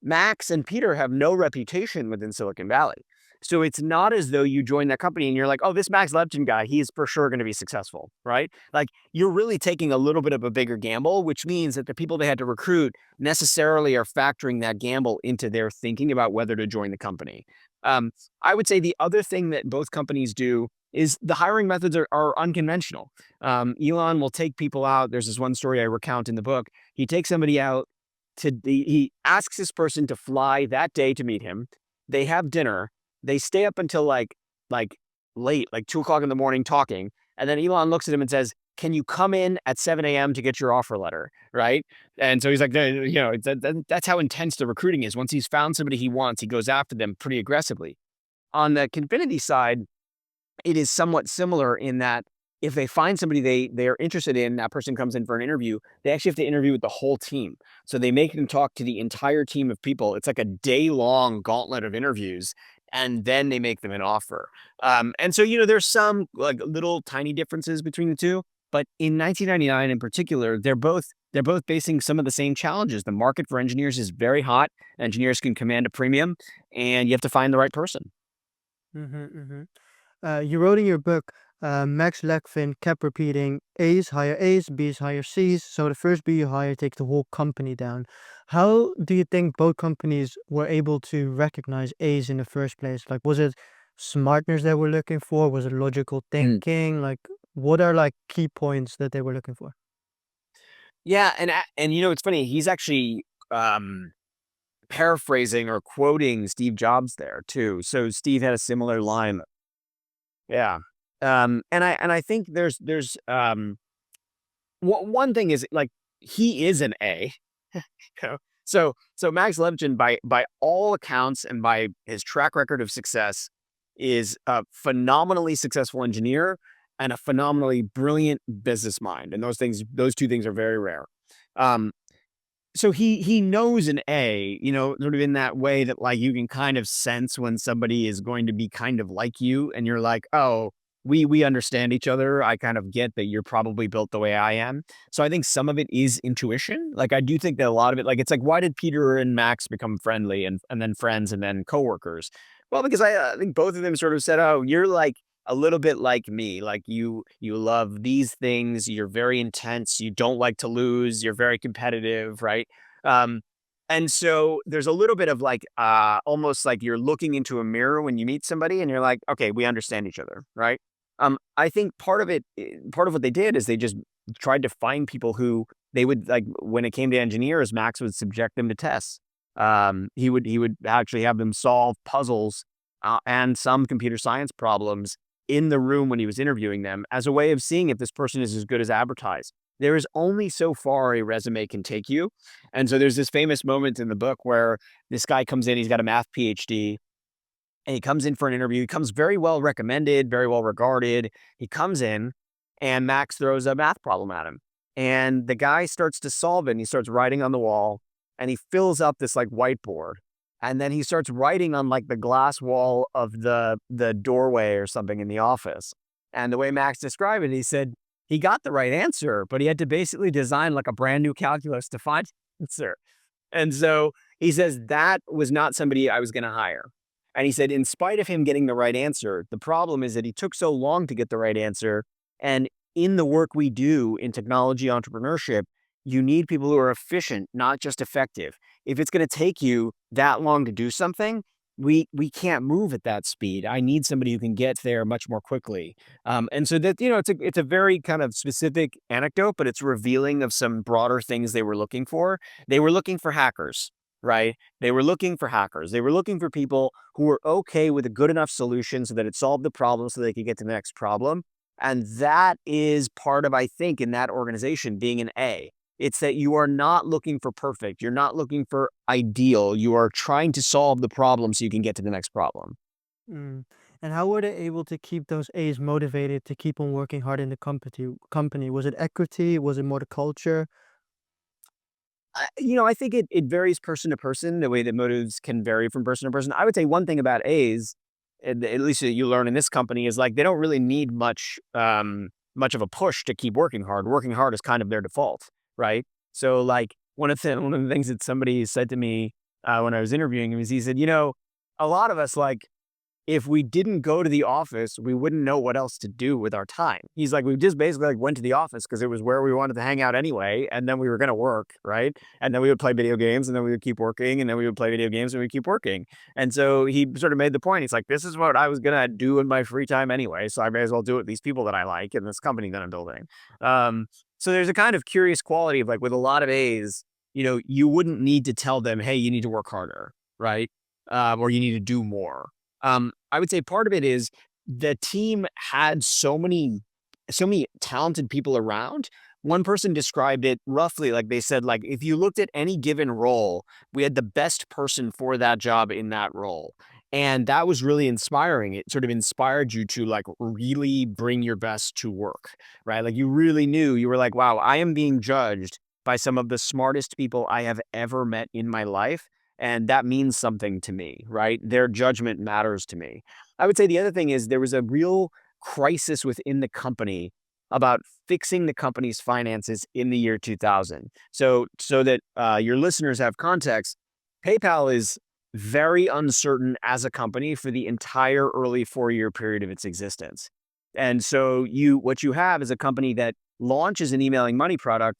Max and Peter have no reputation within Silicon Valley. So it's not as though you join that company and you're like, oh, this Max Levchin guy, he's for sure going to be successful, right? Like you're really taking a little bit of a bigger gamble, which means that the people they had to recruit necessarily are factoring that gamble into their thinking about whether to join the company. I would say the other thing that both companies do is the hiring methods are unconventional. Elon will take people out. There's this one story I recount in the book. He takes somebody out he asks this person to fly that day to meet him. They have dinner. They stay up until like late, like 2 o'clock in the morning talking. And then Elon looks at him and says, can you come in at 7 a.m. to get your offer letter? Right. And so he's like, that's how intense the recruiting is. Once he's found somebody he wants, he goes after them pretty aggressively. On the Confinity side, it is somewhat similar in that if they find somebody they are interested in, that person comes in for an interview, they actually have to interview with the whole team. So they make them talk to the entire team of people. It's like a day-long gauntlet of interviews, and then they make them an offer. And so, there's some like little tiny differences between the two, but in 1999 in particular, they're both facing some of the same challenges. The market for engineers is very hot. Engineers can command a premium, and you have to find the right person. You wrote in your book, Max Levchin kept repeating, A's hire A's, B's hire C's, so the first B you hire takes the whole company down. How do you think both companies were able to recognize A's in the first place? Like, was it smartness they were looking for? Was it logical thinking? Like, what are like key points that they were looking for? Yeah, and it's funny. He's actually paraphrasing or quoting Steve Jobs there too. So Steve had a similar line. Yeah. And I think there's one thing is like he is an A. you know? So Max Levchin by all accounts and by his track record of success is a phenomenally successful engineer and a phenomenally brilliant business mind. And those two things are very rare. Um, so he knows an A, sort of in that way that like you can kind of sense when somebody is going to be kind of like you, and you're like, oh, we understand each other. I kind of get that you're probably built the way I am. So I think some of it is intuition. Like I do think that a lot of it, like it's like, why did Peter and Max become friendly and then friends and then coworkers? Well, because I think both of them sort of said, oh, you're like a little bit like me. Like you love these things. You're very intense. You don't like to lose. You're very competitive, right? Um, and so there's a little bit of like almost like you're looking into a mirror when you meet somebody, and you're like, okay, we understand each other, right? I think part of what they did is they just tried to find people who they would like when it came to engineers. Max would subject them to tests. He would actually have them solve puzzles and some computer science problems in the room when he was interviewing them as a way of seeing if this person is as good as advertised. There is only so far a resume can take you. And so there's this famous moment in the book where this guy comes in, he's got a math PhD, and he comes in for an interview. He comes very well recommended, very well regarded. He comes in and Max throws a math problem at him. And the guy starts to solve it and he starts writing on the wall and he fills up this like whiteboard. And then he starts writing on like the glass wall of the doorway or something in the office. And the way Max described it, he said he got the right answer, but he had to basically design like a brand new calculus to find the answer. And so he says that was not somebody I was going to hire. And he said, in spite of him getting the right answer, the problem is that he took so long to get the right answer. And in the work we do in technology entrepreneurship, you need people who are efficient, not just effective. If it's going to take you that long to do something, we can't move at that speed. I need somebody who can get there much more quickly. And so that, it's a very kind of specific anecdote, but it's revealing of some broader things they were looking for. They were looking for hackers, right? They were looking for hackers. They were looking for people who were okay with a good enough solution so that it solved the problem so they could get to the next problem. And that is part of, I think, in that organization being an A. It's that you are not looking for perfect. You're not looking for ideal. You are trying to solve the problem so you can get to the next problem. Mm. And how were they able to keep those A's motivated to keep on working hard in the company? Was it equity? Was it more the culture? I think it varies person to person. The way that motives can vary from person to person. I would say one thing about A's, at least that you learn in this company, is like they don't really need much of a push to keep working hard. Working hard is kind of their default, right? So like one of the things that somebody said to me when I was interviewing him is he said, a lot of us like if we didn't go to the office, we wouldn't know what else to do with our time. He's like, we just basically like went to the office because it was where we wanted to hang out anyway. And then we were going to work, right? And then we would play video games and then we would keep working and then we would play video games and we keep working. And so he sort of made the point. He's like, this is what I was going to do in my free time anyway. So I may as well do it with these people that I like and this company that I'm building. So there's a kind of curious quality of like with a lot of A's, you wouldn't need to tell them, hey, you need to work harder, right? Or you need to do more. I would say part of it is the team had so many talented people around. One person described it roughly like they said, like, if you looked at any given role, we had the best person for that job in that role. And that was really inspiring. It sort of inspired you to like really bring your best to work, right? Like you really knew you were like, wow, I am being judged by some of the smartest people I have ever met in my life. And that means something to me, right? Their judgment matters to me. I would say the other thing is there was a real crisis within the company about fixing the company's finances in the year 2000. So that your listeners have context, PayPal is very uncertain as a company for the entire early 4-year period of its existence. And so what you have is a company that launches an emailing money product,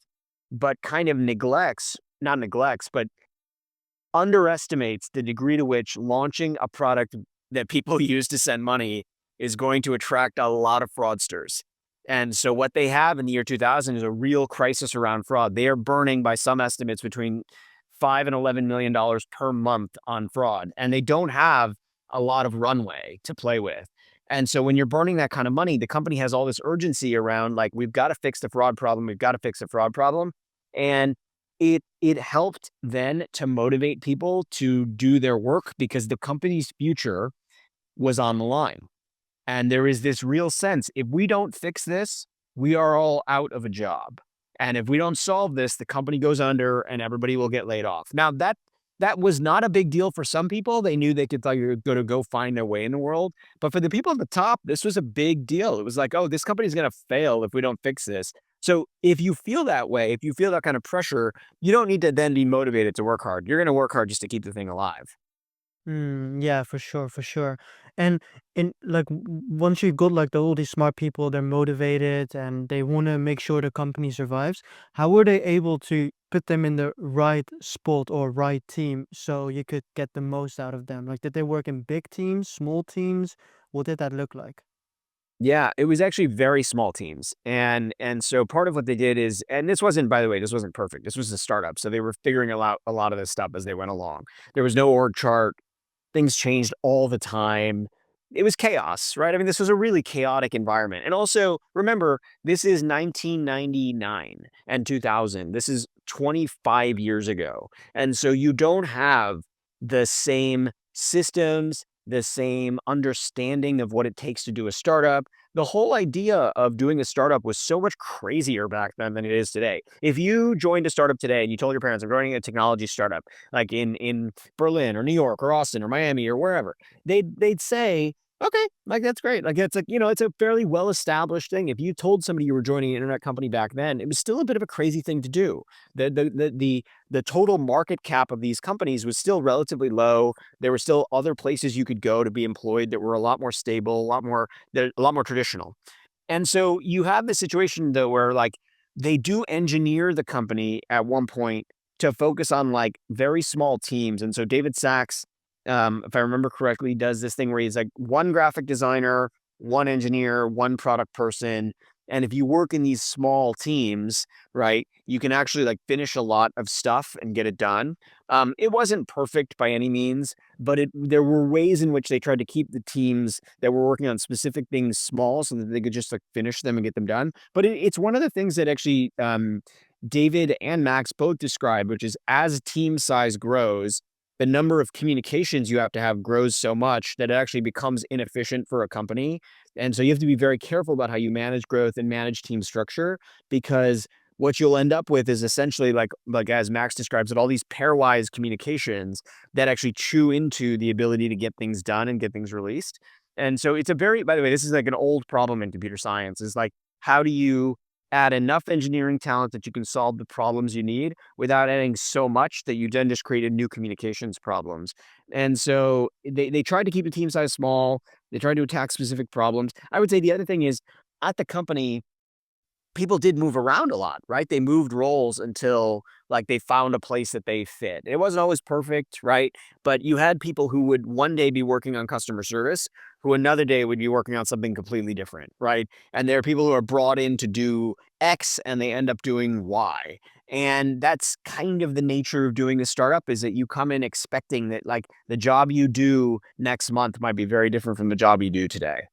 but kind of not neglects, but underestimates the degree to which launching a product that people use to send money is going to attract a lot of fraudsters. And so what they have in the year 2000 is a real crisis around fraud. They are burning by some estimates between $5 and $11 million per month on fraud, and they don't have a lot of runway to play with. And so when you're burning that kind of money, the company has all this urgency around like, we've got to fix the fraud problem. We've got to fix the fraud problem. And it helped then to motivate people to do their work because the company's future was on the line. And there is this real sense, if we don't fix this, we are all out of a job. And if we don't solve this, the company goes under and everybody will get laid off. Now that was not a big deal for some people. They knew they could like going to go find their way in the world. But for the people at the top, this was a big deal. It was like, oh, this company's going to fail if we don't fix this. So if you feel that way, if you feel that kind of pressure, you don't need to then be motivated to work hard. You're going to work hard just to keep the thing alive. Yeah, for sure, for sure. And in like once you got like all these smart people, they're motivated and they want to make sure the company survives. How were they able to put them in the right spot or right team so you could get the most out of them? Like, did they work in big teams, small teams? What did that look like? Yeah, it was actually very small teams. And so part of what they did is, and this wasn't, by the way, this wasn't perfect. This was a startup. So they were figuring out a lot of this stuff as they went along. There was no org chart. Things changed all the time. It was chaos, right? I mean, this was a really chaotic environment. And also, remember, this is 1999 and 2000. This is 25 years ago. And so you don't have the same systems, the same understanding of what it takes to do a startup. The whole idea of doing a startup was so much crazier back then than it is today. If you joined a startup today and you told your parents, I'm joining a technology startup, like in Berlin or New York or Austin or Miami or wherever, they'd say, okay, like that's great. Like it's like, it's a fairly well established thing. If you told somebody you were joining an internet company back then, it was still a bit of a crazy thing to do. The total market cap of these companies was still relatively low. There were still other places you could go to be employed that were a lot more stable, they're a lot more traditional. And so you have this situation though where like they do engineer the company at one point to focus on like very small teams. And so David Sachs, if I remember correctly, does this thing where he's like one graphic designer, one engineer, one product person. And if you work in these small teams, right, you can actually like finish a lot of stuff and get it done. It wasn't perfect by any means, but there were ways in which they tried to keep the teams that were working on specific things small so that they could just like finish them and get them done. But it's one of the things that actually David and Max both described, which is as team size grows, the number of communications you have to have grows so much that it actually becomes inefficient for a company. And so you have to be very careful about how you manage growth and manage team structure, because what you'll end up with is essentially like as Max describes it, all these pairwise communications that actually chew into the ability to get things done and get things released. And so it's a very, by the way, this is like an old problem in computer science, is like, how do you add enough engineering talent that you can solve the problems you need without adding so much that you then just created new communications problems. And so they tried to keep the team size small. They tried to attack specific problems. I would say the other thing is, at the company, people did move around a lot, right? They moved roles until like they found a place that they fit. It wasn't always perfect, right? But you had people who would one day be working on customer service, who another day would be working on something completely different, right? And there are people who are brought in to do X and they end up doing Y. And that's kind of the nature of doing a startup, is that you come in expecting that like the job you do next month might be very different from the job you do today.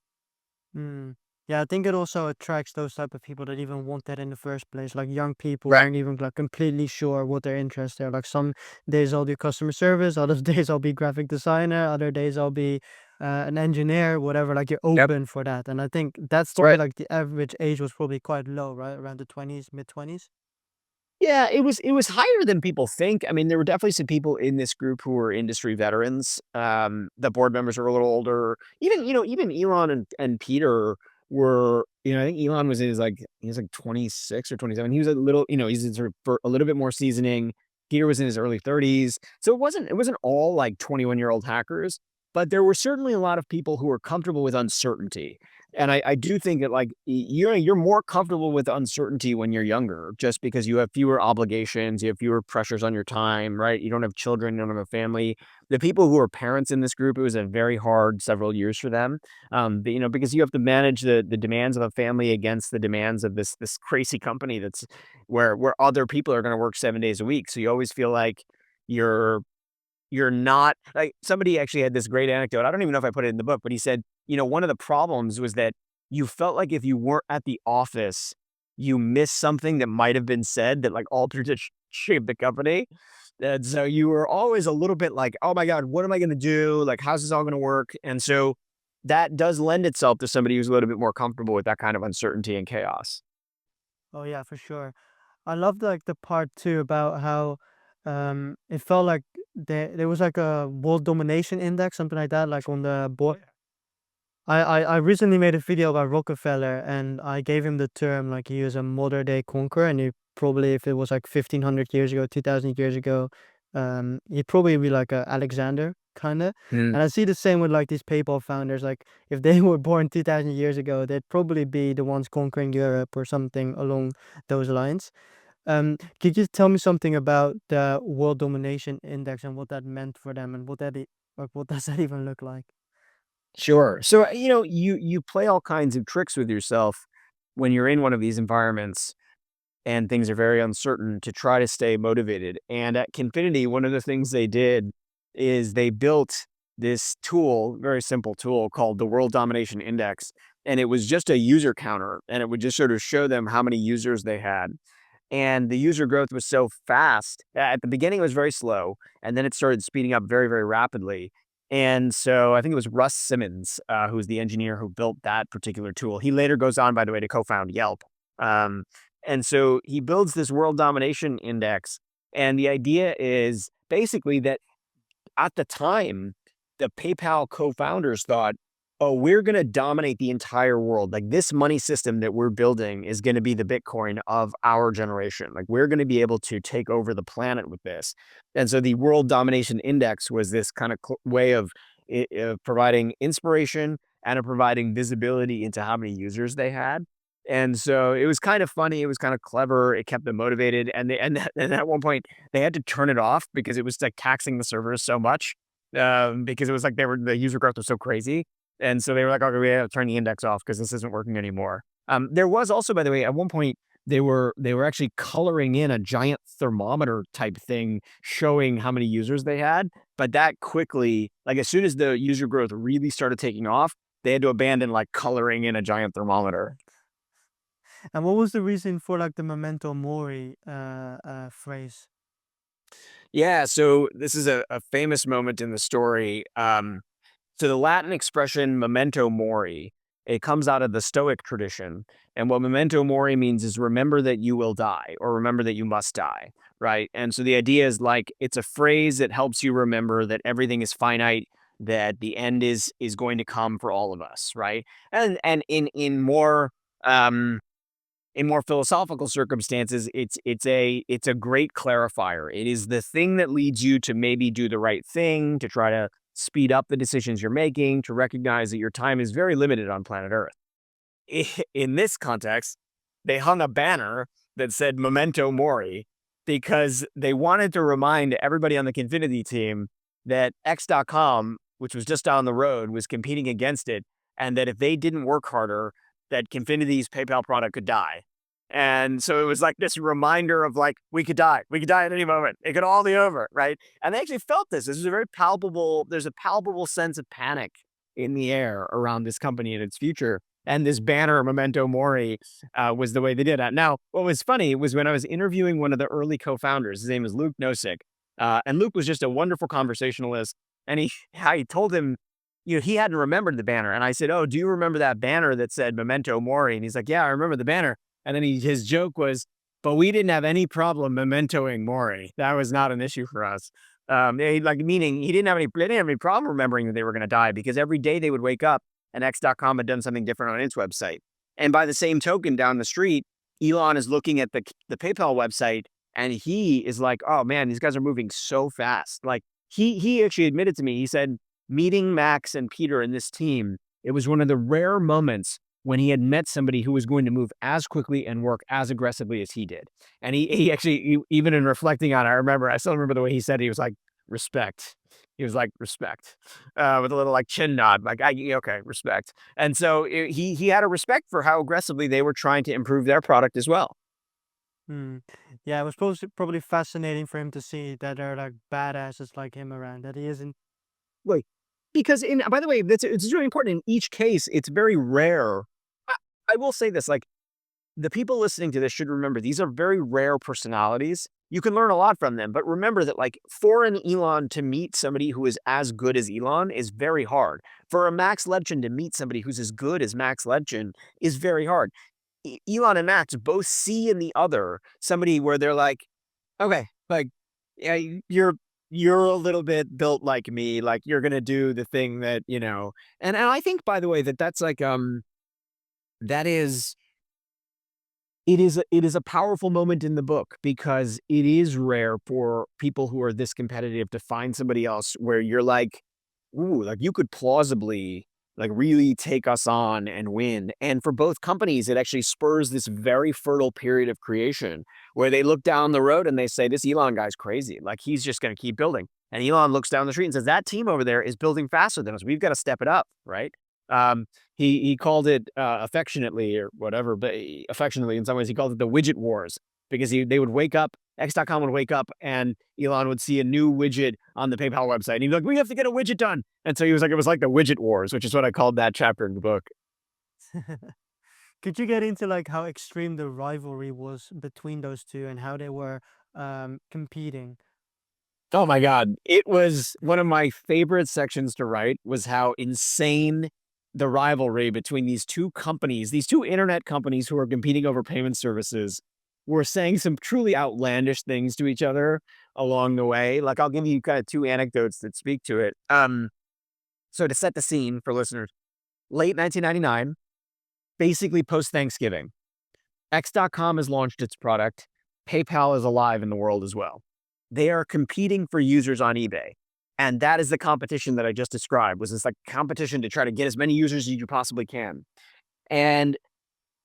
Mm. Yeah, I think it also attracts those type of people that even want that in the first place. Like young people Right. aren't even like completely sure what their interests are. Like some days I'll do customer service, other days I'll be graphic designer, other days I'll be an engineer, whatever. Like you're Yep. open for that, and I think that's why Right. like the average age was probably quite low, right, around the 20s, mid 20s. Yeah, it was higher than people think. I mean, there were definitely some people in this group who were industry veterans. The board members were a little older. Even Elon and Peter were, I think Elon was in his like, he was like 26 or 27. He was a little, he's in sort of for a little bit more seasoning. Peter was in his early 30s. So it wasn't all like 21-year-old hackers, but there were certainly a lot of people who were comfortable with uncertainty. And I do think that like you're more comfortable with uncertainty when you're younger, just because you have fewer obligations, you have fewer pressures on your time, right? You don't have children, you don't have a family. The people who are parents in this group, it was a very hard several years for them, because you have to manage the demands of a family against the demands of this crazy company that's where other people are going to work 7 days a week. So you always feel like you're you're not like, somebody actually had this great anecdote. I don't even know if I put it in the book, but he said, one of the problems was that you felt like if you weren't at the office, you missed something that might have been said that like altered the shape of the company. And so you were always a little bit like, oh my God, what am I going to do? Like, how's this all going to work? And so that does lend itself to somebody who's a little bit more comfortable with that kind of uncertainty and chaos. Oh yeah, for sure. I loved like the part too about how it felt like there was like a world domination index, something like that, like on the board. I recently made a video about Rockefeller, and I gave him the term like he was a modern day conqueror, and he probably, if it was like 1500 years ago, 2000 years ago, he'd probably be like a Alexander kind of. Mm. And I see the same with like these PayPal founders. Like if they were born 2000 years ago, they'd probably be the ones conquering Europe or something along those lines. Could you tell me something about the world domination index and what that meant for them, and like what does that even look like? Sure. So, you play all kinds of tricks with yourself when you're in one of these environments and things are very uncertain to try to stay motivated. And at Confinity, one of the things they did is they built this tool, very simple tool called the World Domination Index. And it was just a user counter, and it would just sort of show them how many users they had. And the user growth was so fast. At the beginning, it was very slow, and then it started speeding up very, very rapidly. And so I think it was Russ Simmons, who was the engineer who built that particular tool. He later goes on, by the way, to co-found Yelp. Um, and so he builds this world domination index. And the idea is basically that at the time, the PayPal co-founders thought, "Oh, we're going to dominate the entire world. Like this money system that we're building is going to be the Bitcoin of our generation. Like we're going to be able to take over the planet with this." And so the World Domination Index was this kind of way of providing inspiration and of providing visibility into how many users they had. And so it was kind of funny. It was kind of clever. It kept them motivated. And at one point they had to turn it off because it was like taxing the servers so much. Because it was like the user growth was so crazy. And so they were like, okay, we have to turn the index off because this isn't working anymore. There was also, by the way, at one point they were actually coloring in a giant thermometer type thing showing how many users they had. But that quickly, like as soon as the user growth really started taking off, they had to abandon like coloring in a giant thermometer. And what was the reason for like the memento mori phrase? Yeah, so this is a famous moment in the story. So the Latin expression memento mori, it comes out of the Stoic tradition. And what memento mori means is remember that you will die or remember that you must die, right? And so the idea is like it's a phrase that helps you remember that everything is finite, that the end is going to come for all of us, right? And um in more philosophical circumstances, it's a great clarifier. It is the thing that leads you to maybe do the right thing, to try to speed up the decisions you're making, to recognize that your time is very limited on planet Earth. In this context, they hung a banner that said "Memento Mori" because they wanted to remind everybody on the Confinity team that X.com, which was just down the road, was competing against it, and that if they didn't work harder, that Confinity's PayPal product could die. And so it was like this reminder of like we could die. We could die at any moment. It could all be over, right? And they actually felt this. This is a very palpable, there's a palpable sense of panic in the air around this company and its future. And this banner, Memento Mori, was the way they did it. Now, what was funny was when I was interviewing one of the early co-founders, his name is Luke Nosik, and Luke was just a wonderful conversationalist. And I told him, he hadn't remembered the banner. And I said, "Oh, do you remember that banner that said Memento Mori?" And he's like, "Yeah, I remember the banner." And then his joke was, "But we didn't have any problem mementoing Maury. That was not an issue for us." Like meaning they didn't have any problem remembering that they were going to die because every day they would wake up and X.com had done something different on its website. And by the same token, down the street, Elon is looking at the PayPal website and he is like, "Oh man, these guys are moving so fast." Like he actually admitted to me, he said, meeting Max and Peter and this team, it was one of the rare moments when he had met somebody who was going to move as quickly and work as aggressively as he did. And he actually, even in reflecting on it, I still remember the way he said it. He was like, respect. He was like, respect, with a little like chin nod, like, okay, respect. And so he had a respect for how aggressively they were trying to improve their product as well. Hmm. Yeah, it was probably fascinating for him to see that there are like badasses like him around. That he isn't. Like, because by the way, it's really important. In each case, it's very rare. I, I will say this, like, the people listening to this should remember these are very rare personalities. You can learn a lot from them, but remember that like for an Elon to meet somebody who is as good as Elon is very hard. For a Max Levchin to meet somebody who's as good as Max Levchin is very hard. Elon and Max both see in the other somebody where they're like, okay, like, yeah, you're a little bit built like me, like you're gonna do the thing that and I think by the way that that's like that is it is a powerful moment in the book because it is rare for people who are this competitive to find somebody else where you're like, ooh, like you could plausibly like really take us on and win. And for both companies, it actually spurs this very fertile period of creation where they look down the road and they say, this Elon guy's crazy. Like he's just going to keep building. And Elon looks down the street and says, that team over there is building faster than us. We've got to step it up, right? Um, he called it affectionately or whatever, but affectionately in some ways he called it the widget wars because they would wake up, X.com would wake up and Elon would see a new widget on the PayPal website and he'd be like, we have to get a widget done. And so he was like, it was like the widget wars, which is what I called that chapter in the book. Could you get into like how extreme the rivalry was between those two and how they were competing? Oh my God. It was one of my favorite sections to write was how insane the rivalry between these two companies, these two internet companies who are competing over payment services were saying some truly outlandish things to each other along the way. Like I'll give you kind of two anecdotes that speak to it. So to set the scene for listeners, late 1999, basically post Thanksgiving, X.com has launched its product. PayPal is alive in the world as well. They are competing for users on eBay. And that is the competition that I just described, was this like competition to try to get as many users as you possibly can. And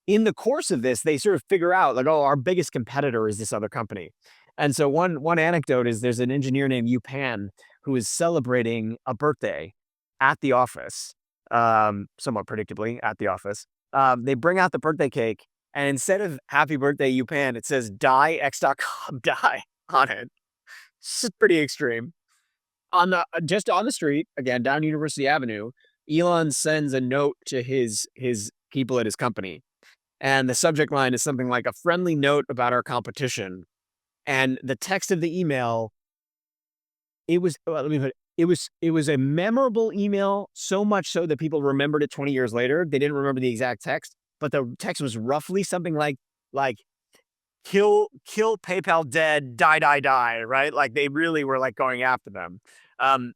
in the course of this, they sort of figure out like, oh, our biggest competitor is this other company. And so one anecdote is there's an engineer named Yu Pan who is celebrating a birthday at the office, somewhat predictably at the office. They bring out the birthday cake, and instead of "Happy Birthday, Yu Pan," it says "Die X.com die" on it. It's pretty extreme. On the just on the street, again, down University Avenue, Elon sends a note to his people at his company. And the subject line is something like a friendly note about our competition. And the text of the email, it was, well, let me put it, it was a memorable email, so much so that people remembered it 20 years later. They didn't remember the exact text, but the text was roughly something like kill PayPal dead, die, die, die, right? Like they really were like going after them. Um,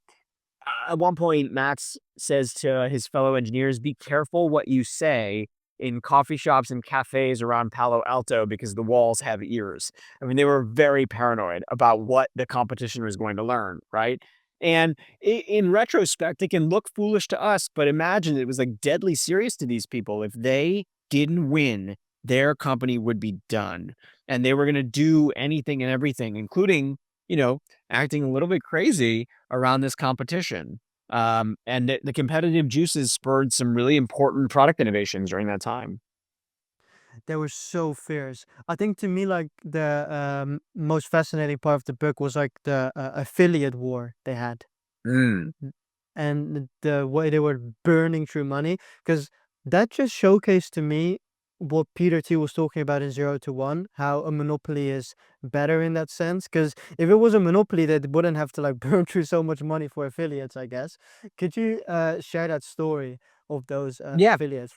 at one point, Max says to his fellow engineers, be careful what you say in coffee shops and cafes around Palo Alto because the walls have ears. I mean, they were very paranoid about what the competition was going to learn, right? And in retrospect, it can look foolish to us, but imagine it was like deadly serious to these people. If they didn't win, their company would be done. And they were going to do anything and everything, including, acting a little bit crazy around this competition. And the competitive juices spurred some really important product innovations during that time. They were so fierce. I think to me, like the most fascinating part of the book was like the affiliate war they had, Mm. and the way they were burning through money. Because that just showcased to me what Peter Thiel was talking about in Zero to One, how a monopoly is better in that sense. Because if it was a monopoly, they wouldn't have to like burn through so much money for affiliates, I guess. Could you share that story of those Yeah, affiliates?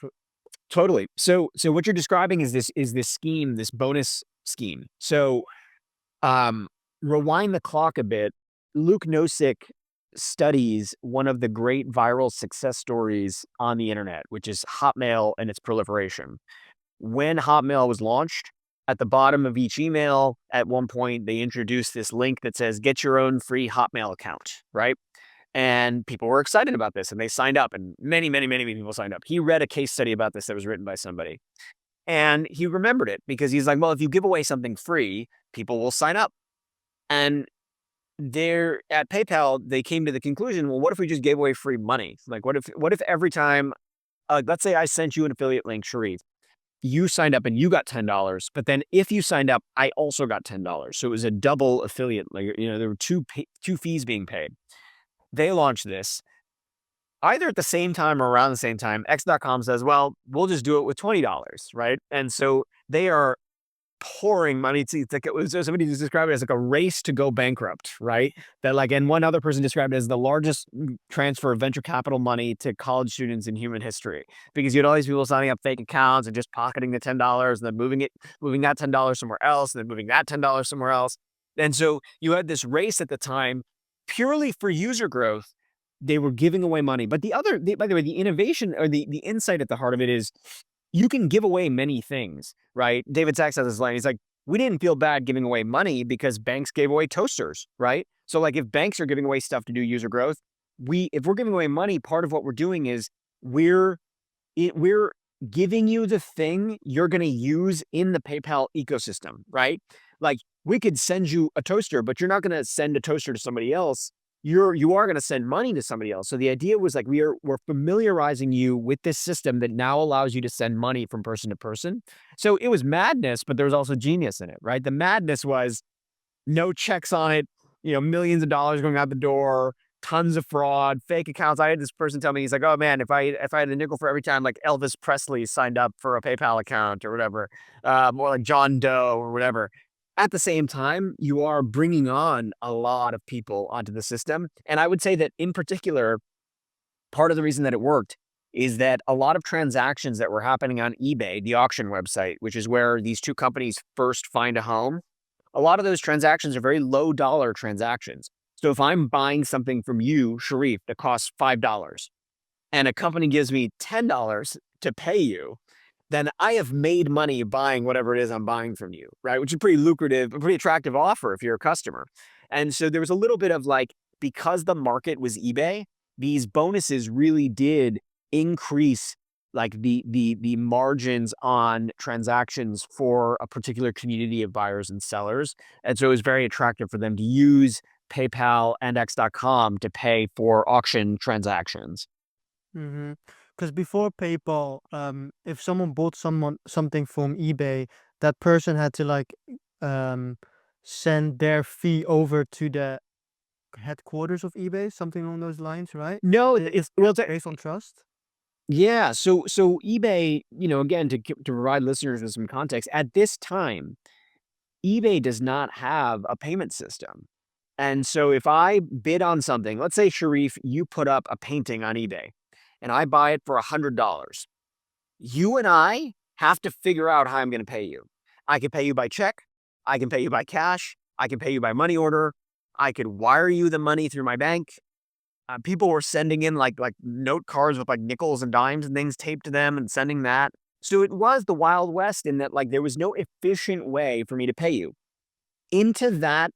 totally. So what you're describing is this scheme, this bonus scheme. So um, rewind the clock a bit. Luke Nosik studies one of the great viral success stories on the internet, which is Hotmail and its proliferation. When Hotmail was launched, at the bottom of each email, at one point, they introduced this link that says, get your own free Hotmail account, right? And people were excited about this and they signed up, and many, many, many people signed up. He read a case study about this that was written by somebody, and he remembered it because he's like, well, if you give away something free, people will sign up. And there at PayPal, they came to the conclusion, well, what if we just gave away free money? Like, what if every time, let's say I sent you an affiliate link, Sharif, you signed up and you got $10, but then if you signed up, I also got $10. So it was a double affiliate. Like, there were two fees being paid. They launched this either at the same time or around the same time. X.com says, well, we'll just do it with $20, right? And so they are pouring money to, it's like, it was somebody just described it as like a race to go bankrupt, right? That like, and one other person described it as the largest transfer of venture capital money to college students in human history, because you had all these people signing up fake accounts and just pocketing the $10 and then moving that $10 somewhere else, and then moving that $10 somewhere else. And so you had this race at the time purely for user growth. They were giving away money. But by the way, the innovation or the insight at the heart of it is you can give away many things, right? David Sachs has this line. He's like, we didn't feel bad giving away money because banks gave away toasters, right? So like if banks are giving away stuff to do user growth, if we're giving away money, part of what we're doing is we're we're giving you the thing you're going to use in the PayPal ecosystem, right? Like we could send you a toaster, but you're not going to send a toaster to somebody else. You are going to send money to somebody else. So the idea was like we're familiarizing you with this system that now allows you to send money from person to person. So it was madness, but there was also genius in it, right? The madness was no checks on it, millions of dollars going out the door, tons of fraud, fake accounts. I had this person tell me, he's like, oh man, if I had a nickel for every time like Elvis Presley signed up for a PayPal account or whatever, or like John Doe or whatever. At the same time, you are bringing on a lot of people onto the system. And I would say that in particular, part of the reason that it worked is that a lot of transactions that were happening on eBay, the auction website, which is where these two companies first find a home, a lot of those transactions are very low dollar transactions. So if I'm buying something from you, Sharif, that costs $5, and a company gives me $10 to pay you, then I have made money buying whatever it is I'm buying from you, right? Which is pretty lucrative, a pretty attractive offer if you're a customer. And so there was a little bit of like, because the market was eBay, these bonuses really did increase like the margins on transactions for a particular community of buyers and sellers. And so it was very attractive for them to use PayPal and X.com to pay for auction transactions. Mm-hmm. Because before PayPal, if someone bought something from eBay, that person had to like um send their fee over to the headquarters of eBay, something along those lines, right? No, It, it's well, based on trust. Yeah. So eBay, again, to provide listeners with some context, at this time, eBay does not have a payment system. And so if I bid on something, let's say, Sharif, you put up a painting on eBay and I buy it for $100. You and I have to figure out how I'm going to pay you. I can pay you by check. I can pay you by cash. I can pay you by money order. I could wire you the money through my bank. People were sending in like note cards with like nickels and dimes and things taped to them and sending that. So it was the Wild West in that like there was no efficient way for me to pay you. Into that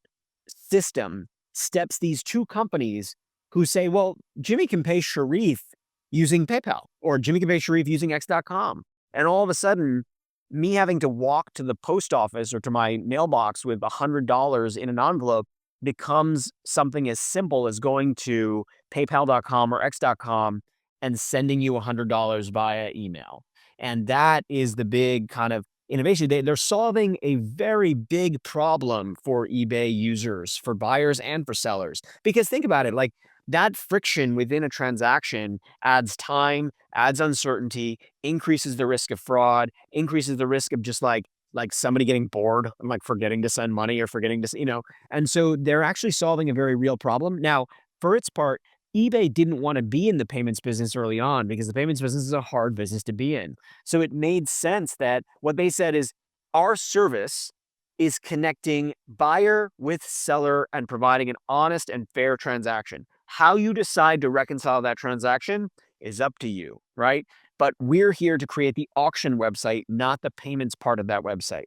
system steps these two companies who say, well, Jimmy can pay Sharif using PayPal or Jimmy can pay Sharif using X.com. And all of a sudden, me having to walk to the post office or to my mailbox with $100 in an envelope becomes something as simple as going to PayPal.com or X.com and sending you $100 via email. And that is the big kind of innovation. They're solving a very big problem for eBay users, for buyers and for sellers. Because think about it, like that friction within a transaction adds time, adds uncertainty, increases the risk of fraud, increases the risk of just like somebody getting bored and like forgetting to send money or forgetting to. And so they're actually solving a very real problem. Now, for its part, eBay didn't want to be in the payments business early on because the payments business is a hard business to be in. So it made sense that what they said is our service is connecting buyer with seller and providing an honest and fair transaction. How you decide to reconcile that transaction is up to you, right? But we're here to create the auction website, not the payments part of that website.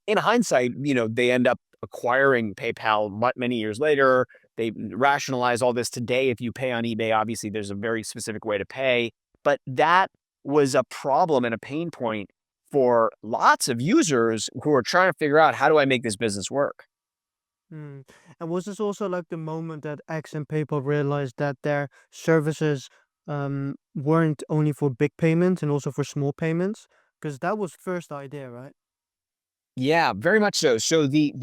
In hindsight, they end up acquiring PayPal many years later. They rationalize all this today. If you pay on eBay, obviously there's a very specific way to pay. But that was a problem and a pain point for lots of users who are trying to figure out how do I make this business work? Hmm. And was this also like the moment that X and PayPal realized that their services weren't only for big payments and also for small payments? Because that was first idea, right? Yeah, very much so. So it,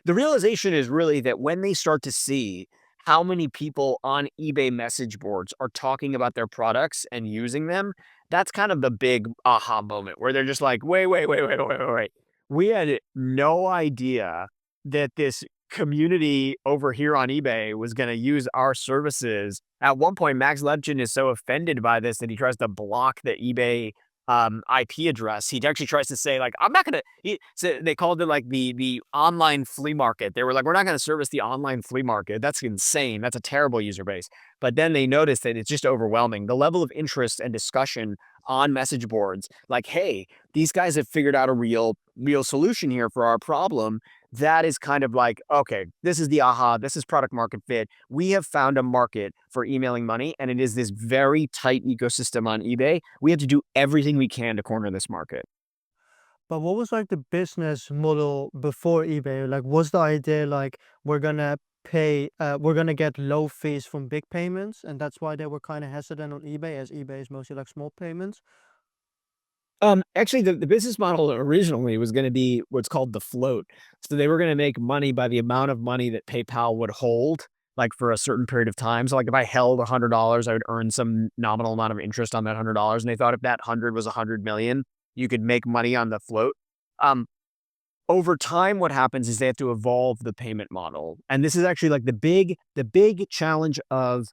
the realization is really that when they start to see how many people on eBay message boards are talking about their products and using them, that's kind of the big aha moment where they're just like, wait, wait, wait, wait, wait, wait, wait. We had no idea that this community over here on eBay was going to use our services. At one point, Max Levchin is so offended by this that he tries to block the eBay IP address. He actually tries to say like, I'm not gonna. So they called it like the online flea market. They were like, we're not gonna service the online flea market. That's insane. That's a terrible user base. But then they noticed that it's just overwhelming. The level of interest and discussion on message boards, like, hey, these guys have figured out a real solution here for our problem. That is kind of like, okay, this is the aha. This is product market fit. We have found a market for emailing money, and it is this very tight ecosystem on eBay. We have to do everything we can to corner this market. But what was like the business model before eBay? Like, was the idea like we're gonna get low fees from big payments, and that's why they were kind of hesitant on eBay, as eBay is mostly like small payments? Actually, the business model originally was going to be what's called the float. So they were going to make money by the amount of money that PayPal would hold, like for a certain period of time. So, like if I held $100, I would earn some nominal amount of interest on that $100. And they thought if that 100 was 100 million, you could make money on the float. Um, Over time, what happens is they have to evolve the payment model, and this is actually like the big challenge of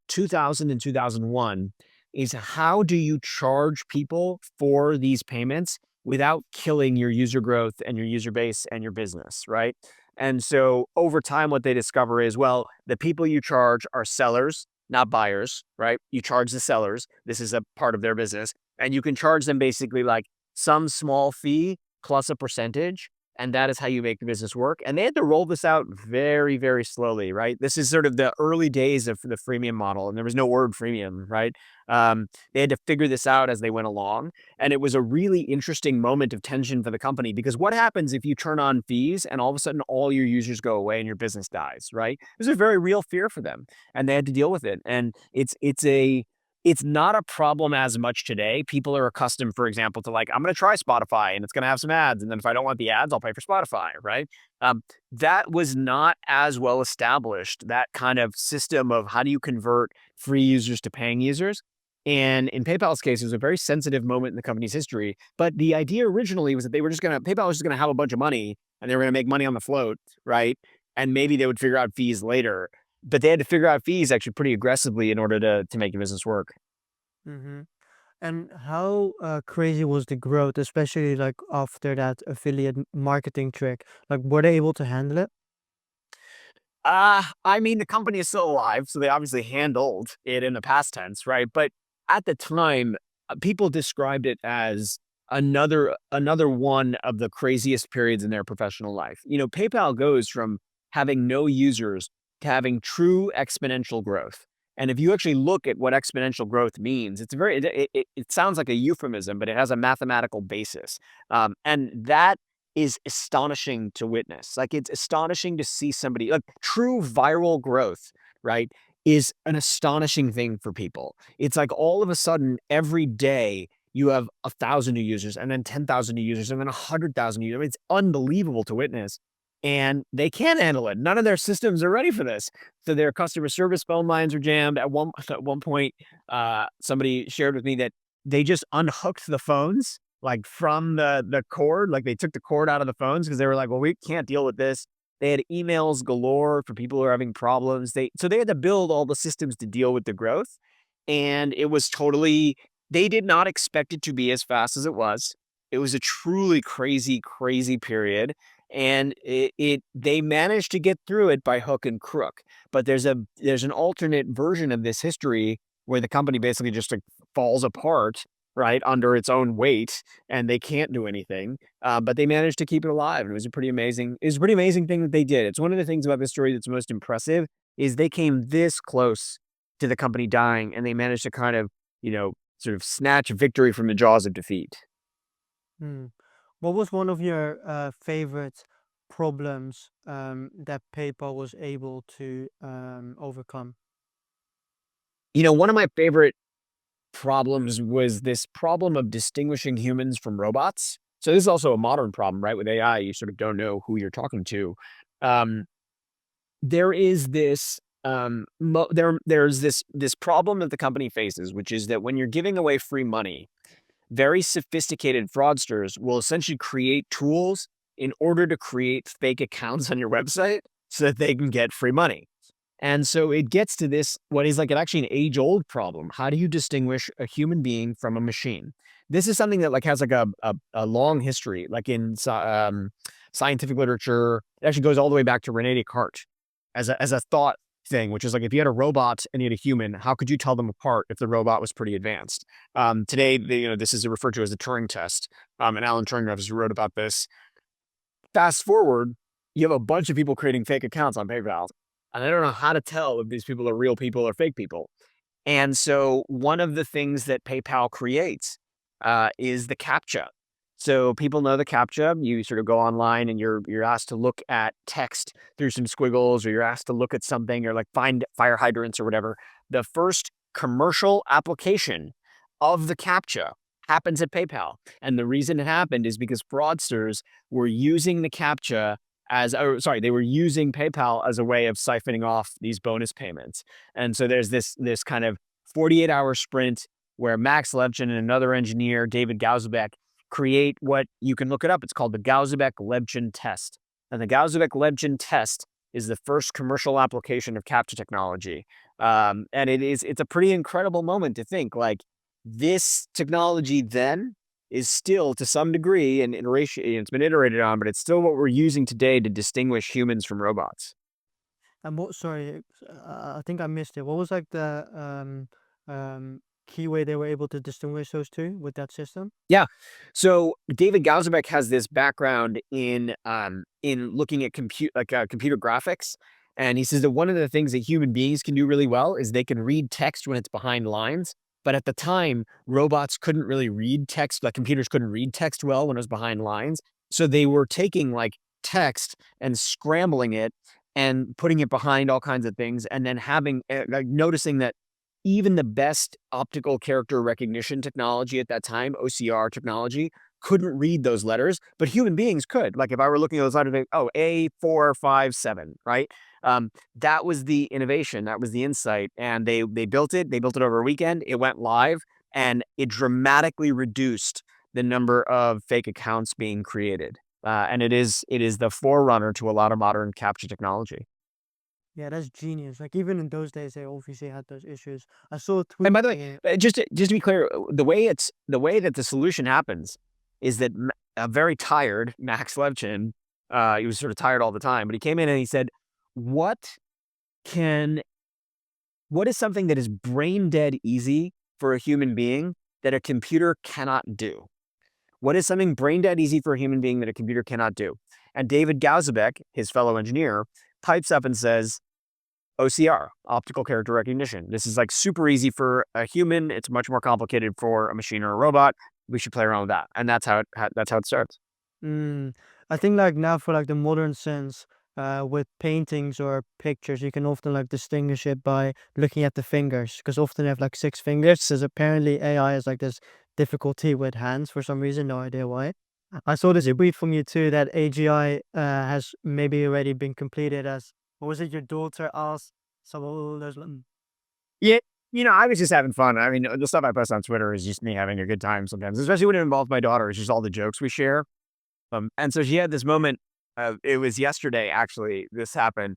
2000 and 2001 is how do you charge people for these payments without killing your user growth and your user base and your business, right? And so over time, what they discover is, well, the people you charge are sellers, not buyers, right? You charge the sellers. This is a part of their business. And you can charge them basically like some small fee plus a percentage. And that is how you make the business work. And they had to roll this out very, very slowly, right? This is sort of the early days of the freemium model, and there was no word freemium, right? They had to figure this out as they went along. And it was a really interesting moment of tension for the company because what happens if you turn on fees and all of a sudden all your users go away and your business dies, right? It was a very real fear for them, and they had to deal with it. And it's a It's not a problem as much today. People are accustomed, for example, to like, I'm going to try Spotify and it's going to have some ads. And then if I don't want the ads, I'll pay for Spotify, right? That was not as well established, that kind of system of how do you convert free users to paying users. And in PayPal's case, it was a very sensitive moment in the company's history. But the idea originally was that PayPal was just going to have a bunch of money and they were going to make money on the float, right? And maybe they would figure out fees later, but they had to figure out fees actually pretty aggressively in order to make the business work. Mm-hmm. And how crazy was the growth, especially like after that affiliate marketing trick? Like, were they able to handle it? I mean, the company is still alive, so they obviously handled it in the past tense, right? But at the time, people described it as another one of the craziest periods in their professional life. PayPal goes from having no users to having true exponential growth. And if you actually look at what exponential growth means, it sounds like a euphemism, but it has a mathematical basis. And that is astonishing to witness. Like, it's astonishing to see somebody like true viral growth, right? Is an astonishing thing for people. It's like all of a sudden every day you have 1,000 new users and then 10,000 new users and then 100,000 users. I mean, it's unbelievable to witness. And they can't handle it. None of their systems are ready for this. So their customer service phone lines are jammed. At one point, somebody shared with me that they just unhooked the phones like from the cord, like they took the cord out of the phones because they were like, well, we can't deal with this. They had emails galore for people who are having problems. So they had to build all the systems to deal with the growth. And it was totally, they did not expect it to be as fast as it was. It was a truly crazy, crazy period. And they managed to get through it by hook and crook. But there's an alternate version of this history where the company basically just like falls apart, right, under its own weight, and they can't do anything. But they managed to keep it alive, and it was a pretty amazing thing that they did. It's one of the things about this story that's most impressive is they came this close to the company dying, and they managed to kind of, sort of snatch victory from the jaws of defeat. Hmm. What was one of your favorite problems that PayPal was able to overcome? One of my favorite problems was this problem of distinguishing humans from robots. So this is also a modern problem, right? With AI, you sort of don't know who you're talking to. Um, there is this there's this problem that the company faces, which is that when you're giving away free money, very sophisticated fraudsters will essentially create tools in order to create fake accounts on your website so that they can get free money. And so it gets to this, what is like actually an age-old problem. How do you distinguish a human being from a machine? This is something that like has like a long history, like in scientific literature. It actually goes all the way back to Rene Descartes as a thought thing, which is like if you had a robot and you had a human, how could you tell them apart if the robot was pretty advanced? Today, this is referred to as the Turing test. And Alan Turing obviously wrote about this. Fast forward, you have a bunch of people creating fake accounts on PayPal, and I don't know how to tell if these people are real people or fake people. And so one of the things that PayPal creates is the CAPTCHA. So people know the CAPTCHA. You sort of go online and you're asked to look at text through some squiggles, or you're asked to look at something, or like find fire hydrants or whatever. The first commercial application of the CAPTCHA happens at PayPal. And the reason it happened is because fraudsters were using the CAPTCHA they were using PayPal as a way of siphoning off these bonus payments. And so there's this kind of 48-hour sprint where Max Levchin and another engineer, David Gauzebek, create what you can look it up. It's called the Gauzebek-Levchin test. And the Gauzebek-Levchin test is the first commercial application of CAPTCHA technology. And it's a pretty incredible moment to think like this technology then is still to some degree an iteration. It's been iterated on, but it's still what we're using today to distinguish humans from robots. And sorry, I think I missed it. What was like the key way they were able to distinguish those two with that system? Yeah. So David Gauzebek has this background in looking at computer graphics. And he says that one of the things that human beings can do really well is they can read text when it's behind lines. But at the time, robots couldn't really read text, like computers couldn't read text well when it was behind lines. So they were taking like text and scrambling it and putting it behind all kinds of things, and then having like noticing that even the best optical character recognition technology at that time, OCR technology, couldn't read those letters, but human beings could. Like if I were looking at those letters, oh, A457, right? That was the innovation, that was the insight, and they built it. They built it over a weekend. It went live, and it dramatically reduced the number of fake accounts being created. And it is the forerunner to a lot of modern capture technology. Yeah, that's genius. Like even in those days, they obviously had those issues. I saw a And tweet. by the way, just to be clear, the way that the solution happens is that a very tired Max Levchin, he was sort of tired all the time, but he came in and he said, "What can what is something that is brain dead easy for a human being that a computer cannot do? What is something brain dead easy for a human being that a computer cannot do?" And David Gauzabek, his fellow engineer, pipes up and says, OCR, optical character recognition. This is like super easy for a human. It's much more complicated for a machine or a robot. We should play around with that, and that's how it starts. Mm, I think like now for like the modern sense, with paintings or pictures, you can often like distinguish it by looking at the fingers because often they have like 6 fingers. Says apparently AI has like this difficulty with hands for some reason, no idea why. I saw this tweet from you too that AGI has maybe already been completed as what was it your daughter asked some of those Yeah, I was just having fun. I mean, the stuff I post on Twitter is just me having a good time sometimes, especially when it involves my daughter. It's just all the jokes we share. And so she had this moment. It was yesterday, actually. This happened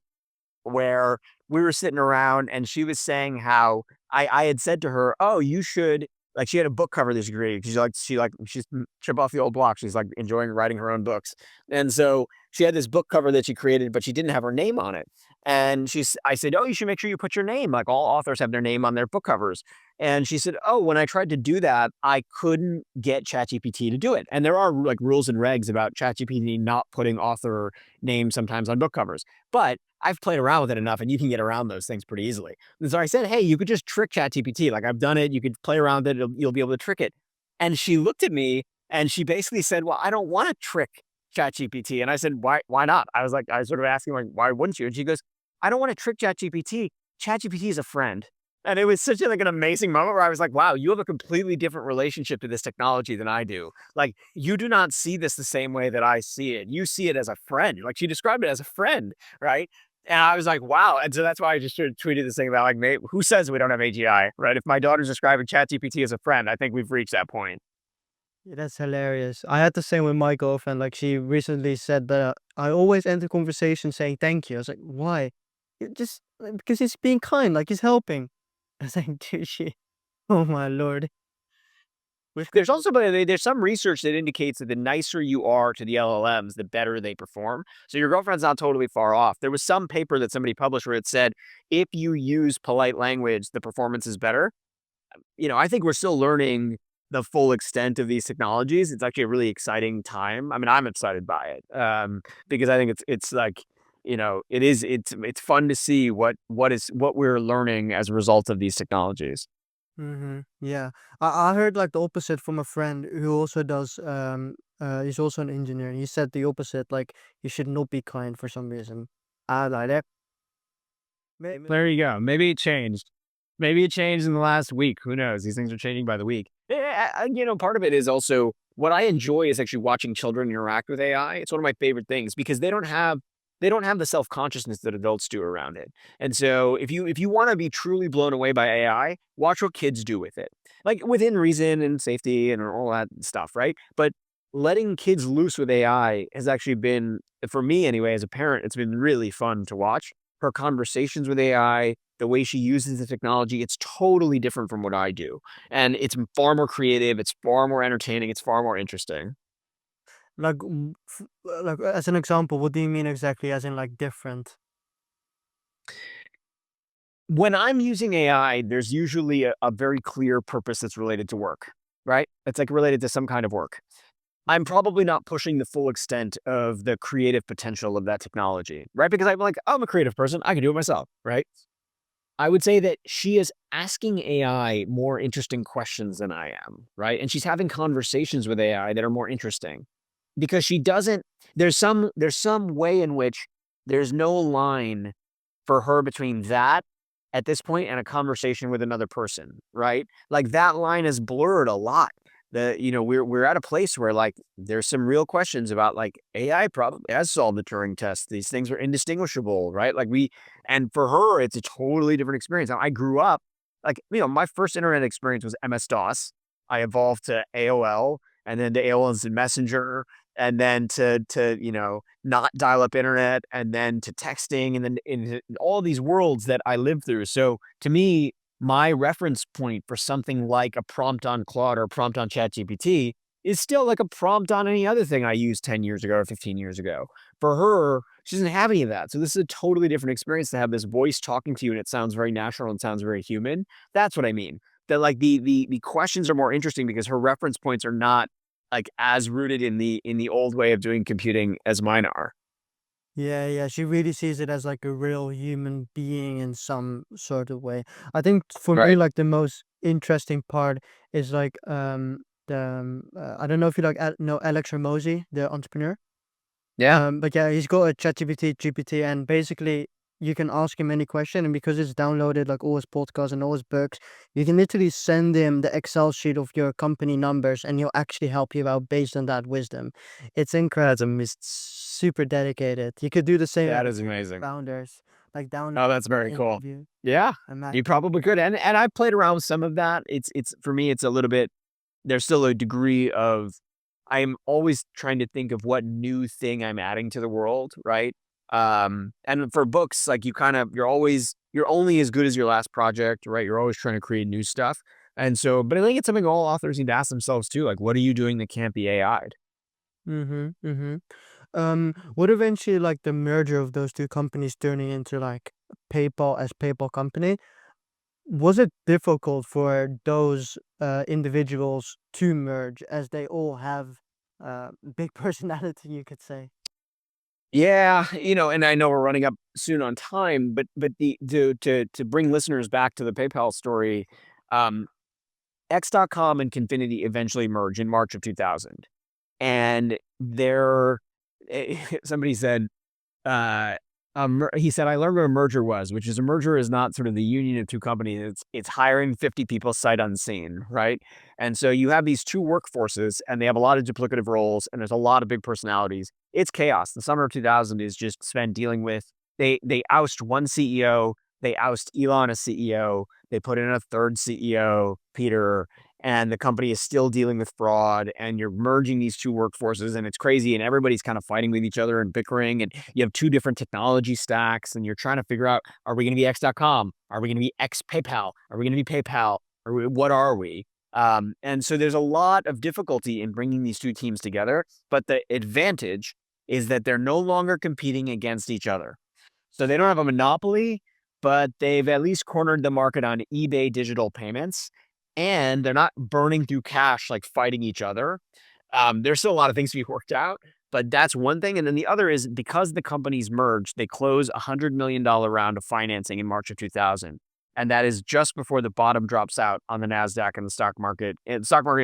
where we were sitting around and she was saying how I had said to her, "Oh, you should," like she had a book cover that she created. She's trip off the old block. She's like enjoying writing her own books. And so she had this book cover that she created, but she didn't have her name on it. And I said, "Oh, you should make sure you put your name. Like all authors have their name on their book covers." And she said, "Oh, when I tried to do that, I couldn't get ChatGPT to do it." And there are like rules and regs about ChatGPT not putting author names sometimes on book covers. But I've played around with it enough and you can get around those things pretty easily. And so I said, "Hey, you could just trick ChatGPT. Like I've done it. You could play around with it. You'll be able to trick it." And she looked at me and she basically said, "Well, I don't want to trick ChatGPT." And I said, why not?" I was like, I was sort of asking like, "Why wouldn't you?" And she goes, "I don't want to trick ChatGPT. ChatGPT is a friend." And it was such like an amazing moment where I was like, wow, you have a completely different relationship to this technology than I do. Like you do not see this the same way that I see it. You see it as a friend. Like she described it as a friend, right? And I was like, wow. And so that's why I just sort of tweeted this thing about like, who says we don't have AGI, right? If my daughter's describing ChatGPT as a friend, I think we've reached that point. Yeah, that's hilarious. I had the same with my girlfriend. Like she recently said that I always end the conversation saying thank you. I was like, why? Just because he's being kind, like he's helping. I was like, dude, oh my lord. Which There's also there's some research that indicates that the nicer you are to the LLMs, the better they perform. So your girlfriend's not totally far off. There was some paper that somebody published where it said if you use polite language, the performance is better. I think we're still learning the full extent of these technologies. It's actually a really exciting time. I mean, I'm excited by it because I think it's like it's fun to see what we're learning as a result of these technologies. Yeah. I heard like the opposite from a friend who also does he's also an engineer. He said the opposite, like you should not be kind for some reason. I like that. There you go. Maybe it changed. Maybe it changed in the last week. Who knows? These things are changing by the week. Yeah, part of it is also what I enjoy is actually watching children interact with AI. It's one of my favorite things because they don't have the self-consciousness that adults do around it. And so if you want to be truly blown away by AI, watch what kids do with it. Like within reason and safety and all that stuff, right? But letting kids loose with AI has actually been, for me anyway, as a parent, it's been really fun to watch her conversations with AI, the way she uses the technology. It's totally different from what I do. And it's far more creative, it's far more entertaining, it's far more interesting. Like like as an example, what do you mean exactly as in like different? When I'm using AI, there's usually a very clear purpose that's related to work, right? It's like related to some kind of work. I'm probably not pushing the full extent of the creative potential of that technology, right? Because I'm like, I'm a creative person, I can do it myself, right? I would say that she is asking AI more interesting questions than I am, right? And she's having conversations with AI that are more interesting because she doesn't there's some way in which there's no line for her between that at this point and a conversation with another person, right? Like that line is blurred a lot. We're at a place where like there's some real questions about like AI probably has solved the Turing test. These things are indistinguishable, right? And for her, it's a totally different experience. Now, I grew up like, my first internet experience was MS-DOS. I evolved to AOL and then to AOL Instant Messenger and then to not dial up internet and then to texting and then in all these worlds that I lived through. So to me, my reference point for something like a prompt on Claude or a prompt on ChatGPT is still like a prompt on any other thing I used 10 years ago or 15 years ago. For her, she doesn't have any of that. So this is a totally different experience to have this voice talking to you and it sounds very natural and sounds very human. That's what I mean. That like the questions are more interesting because her reference points are not like as rooted in the old way of doing computing as mine are. Yeah, yeah, she really sees it as like a real human being in some sort of way. I think for me, Right. like the most interesting part is like I don't know if you like know Alex Ramosi, the entrepreneur. Yeah. But yeah, he's got a ChatGPT, GPT, and basically you can ask him any question, and because it's downloaded like all his podcasts and all his books, you can literally send him the Excel sheet of your company numbers, and he'll actually help you out based on that wisdom. It's incredible. It's super dedicated. You could do the same That with is amazing. founders, like download Oh, that's very cool. interview. Yeah, And that. you probably could, and I played around with some of that. It's for me, it's a little bit there's still a degree of I'm always trying to think of what new thing I'm adding to the world, right? And for books, like you're only as good as your last project, right? You're always trying to create new stuff. And so, but I think it's something all authors need to ask themselves too. Like, what are you doing that can't be AI'd? Mm-hmm. Mm-hmm. What eventually like the merger of those two companies turning into like PayPal as PayPal company? Was it difficult for those individuals to merge as they all have big personality, you could say? Yeah, and I know we're running up soon on time, but the to bring listeners back to the PayPal story, um, X.com and Confinity eventually merge in March of 2000. And there, somebody said, uh, he said, I learned what a merger was, which is a merger is not sort of the union of two companies. It's hiring 50 people sight unseen, right? And so you have these two workforces, and they have a lot of duplicative roles, and there's a lot of big personalities. It's chaos. The summer of 2000 is just spent dealing with. They oust one CEO, they oust Elon as CEO, they put in a third CEO, Peter, and the company is still dealing with fraud and you're merging these two workforces and it's crazy and everybody's kind of fighting with each other and bickering and you have two different technology stacks and you're trying to figure out, are we going to be X.com? Are we going to be X PayPal? Are we going to be PayPal? What are we? And so there's a lot of difficulty in bringing these two teams together, but the advantage is that they're no longer competing against each other. So they don't have a monopoly, but they've at least cornered the market on eBay digital payments, and they're not burning through cash like fighting each other. There's still a lot of things to be worked out, but that's one thing. And then the other is because the companies merged, they closed $100 million round of financing in March of 2000. And that is just before the bottom drops out on the NASDAQ and the stock market in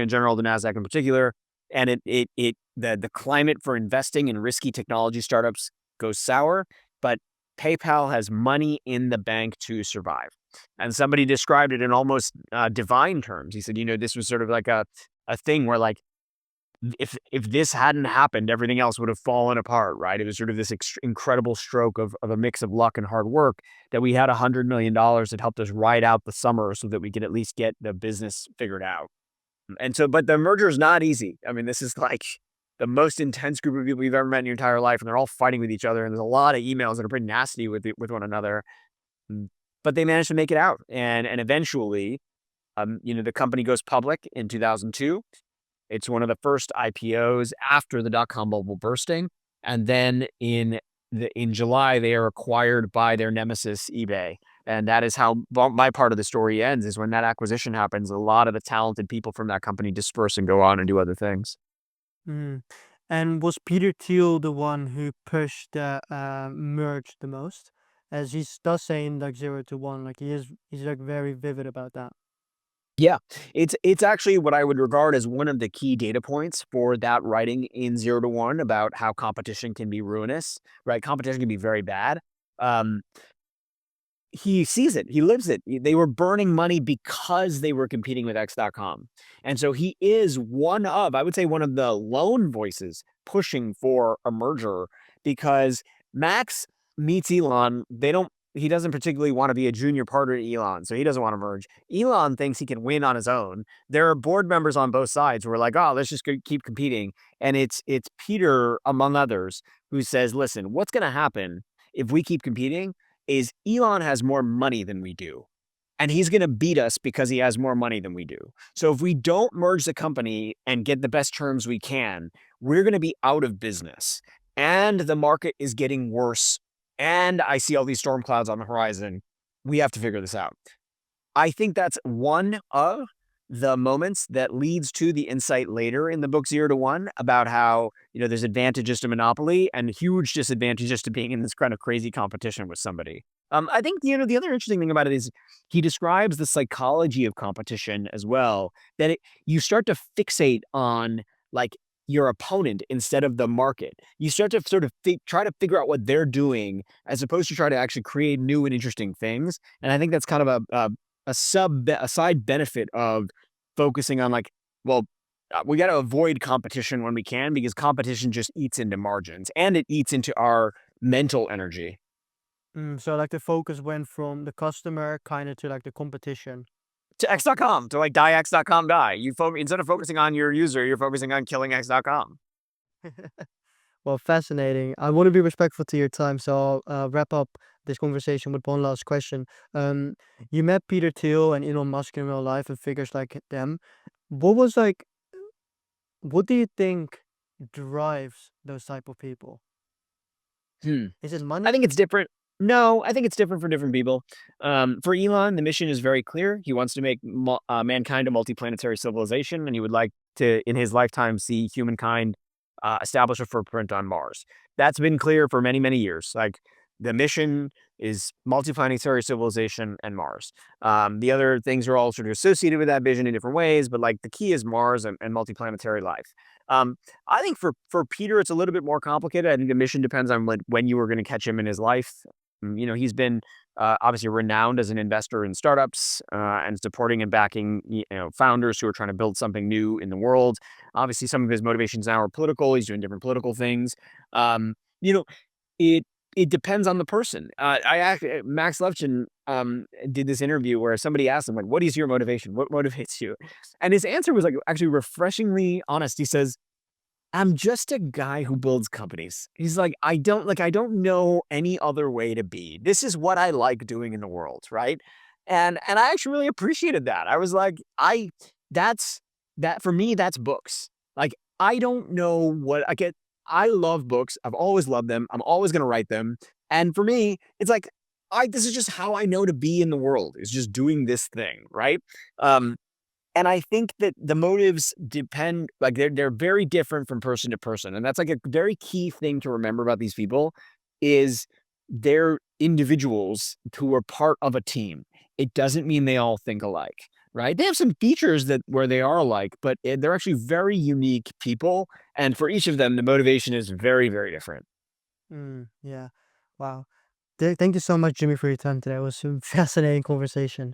general, the NASDAQ in particular. And the climate for investing in risky technology startups goes sour, but PayPal has money in the bank to survive. And somebody described it in almost divine terms. He said, this was sort of like a thing where like if this hadn't happened, everything else would have fallen apart, right? It was sort of this incredible stroke of a mix of luck and hard work that we had $100 million that helped us ride out the summer so that we could at least get the business figured out. And so, but the merger is not easy. I mean, this is like the most intense group of people you've ever met in your entire life, and they're all fighting with each other. And there's a lot of emails that are pretty nasty with one another. Mm. But they managed to make it out, and eventually, the company goes public in 2002. It's one of the first IPOs after the dot-com bubble bursting, and then in July they are acquired by their nemesis eBay, and that is how my part of the story ends. Is when that acquisition happens, a lot of the talented people from that company disperse and go on and do other things. Mm. And was Peter Thiel the one who pushed the merge the most? As he does say in like 0 to 1, like he's like very vivid about that. Yeah, it's actually what I would regard as one of the key data points for that writing in 0 to 1 about how competition can be ruinous, right? Competition can be very bad. Um, he sees it, he lives it. They were burning money because they were competing with X.com. And so he is one of, I would say, one of the lone voices pushing for a merger because Max meets Elon. He doesn't particularly want to be a junior partner to Elon, so he doesn't want to merge. Elon thinks he can win on his own. There are board members on both sides who are like, oh, let's just keep competing. And it's Peter, among others, who says, listen, what's going to happen if we keep competing is Elon has more money than we do. And he's going to beat us because he has more money than we do. So if we don't merge the company and get the best terms we can, we're going to be out of business. And the market is getting worse. And I see all these storm clouds on the horizon. We have to figure this out. I think that's one of the moments that leads to the insight later in the book 0 to 1 about how, there's advantages to monopoly and huge disadvantages to being in this kind of crazy competition with somebody. I think, the other interesting thing about it is he describes the psychology of competition as well, that you start to fixate on like your opponent instead of the market. You start to sort of try to figure out what they're doing as opposed to try to actually create new and interesting things. And I think that's kind of a side benefit of focusing on like, well, we got to avoid competition when we can because competition just eats into margins and it eats into our mental energy. So like the focus went from the customer kind of to like the competition. To X.com, to like die X.com die. Instead of focusing on your user, you're focusing on killing X.com. Well, fascinating. I want to be respectful to your time, so I'll wrap up this conversation with one last question. Um, you met Peter Thiel and Elon Musk in real life and figures like them. What was like, what do you think drives those type of people? Hmm. Is it I money? think it's different. No, I think it's different for different people. For Elon, the mission is very clear. He wants to make mankind a multiplanetary civilization, and he would like to, in his lifetime, see humankind establish a footprint on Mars. That's been clear for many, many years. Like the mission is multiplanetary civilization and Mars. The other things are all sort of associated with that vision in different ways, but like the key is Mars and multiplanetary life. Um, I think for Peter, it's a little bit more complicated. I think the mission depends on when you were going to catch him in his life. He's been obviously renowned as an investor in startups and supporting and backing founders who are trying to build something new in the world. Obviously, some of his motivations now are political. He's doing different political things. Um, you know, it it depends on the person. Max Levchin did this interview where somebody asked him like, "What is your motivation? What motivates you?" And his answer was like actually refreshingly honest. He says, I'm just a guy who builds companies. He's like, I don't know any other way to be. This is what I like doing in the world, right? And I actually really appreciated that. I was like, that's that for me, that's books. Like, I don't know what I get. I love books. I've always loved them. I'm always gonna write them. And for me, it's like, this is just how I know to be in the world, is just doing this thing, right? Um, and I think that the motives depend like, they're very different from person to person, and that's, like, a very key thing to remember about these people is they're individuals who are part of a team. It doesn't mean they all think alike, right? They have some features that where they are alike, but, they're actually very unique people, and for each of them, the motivation is very, very different. Yeah. Wow. Thank you so much, Jimmy, for your time today. It was a fascinating conversation.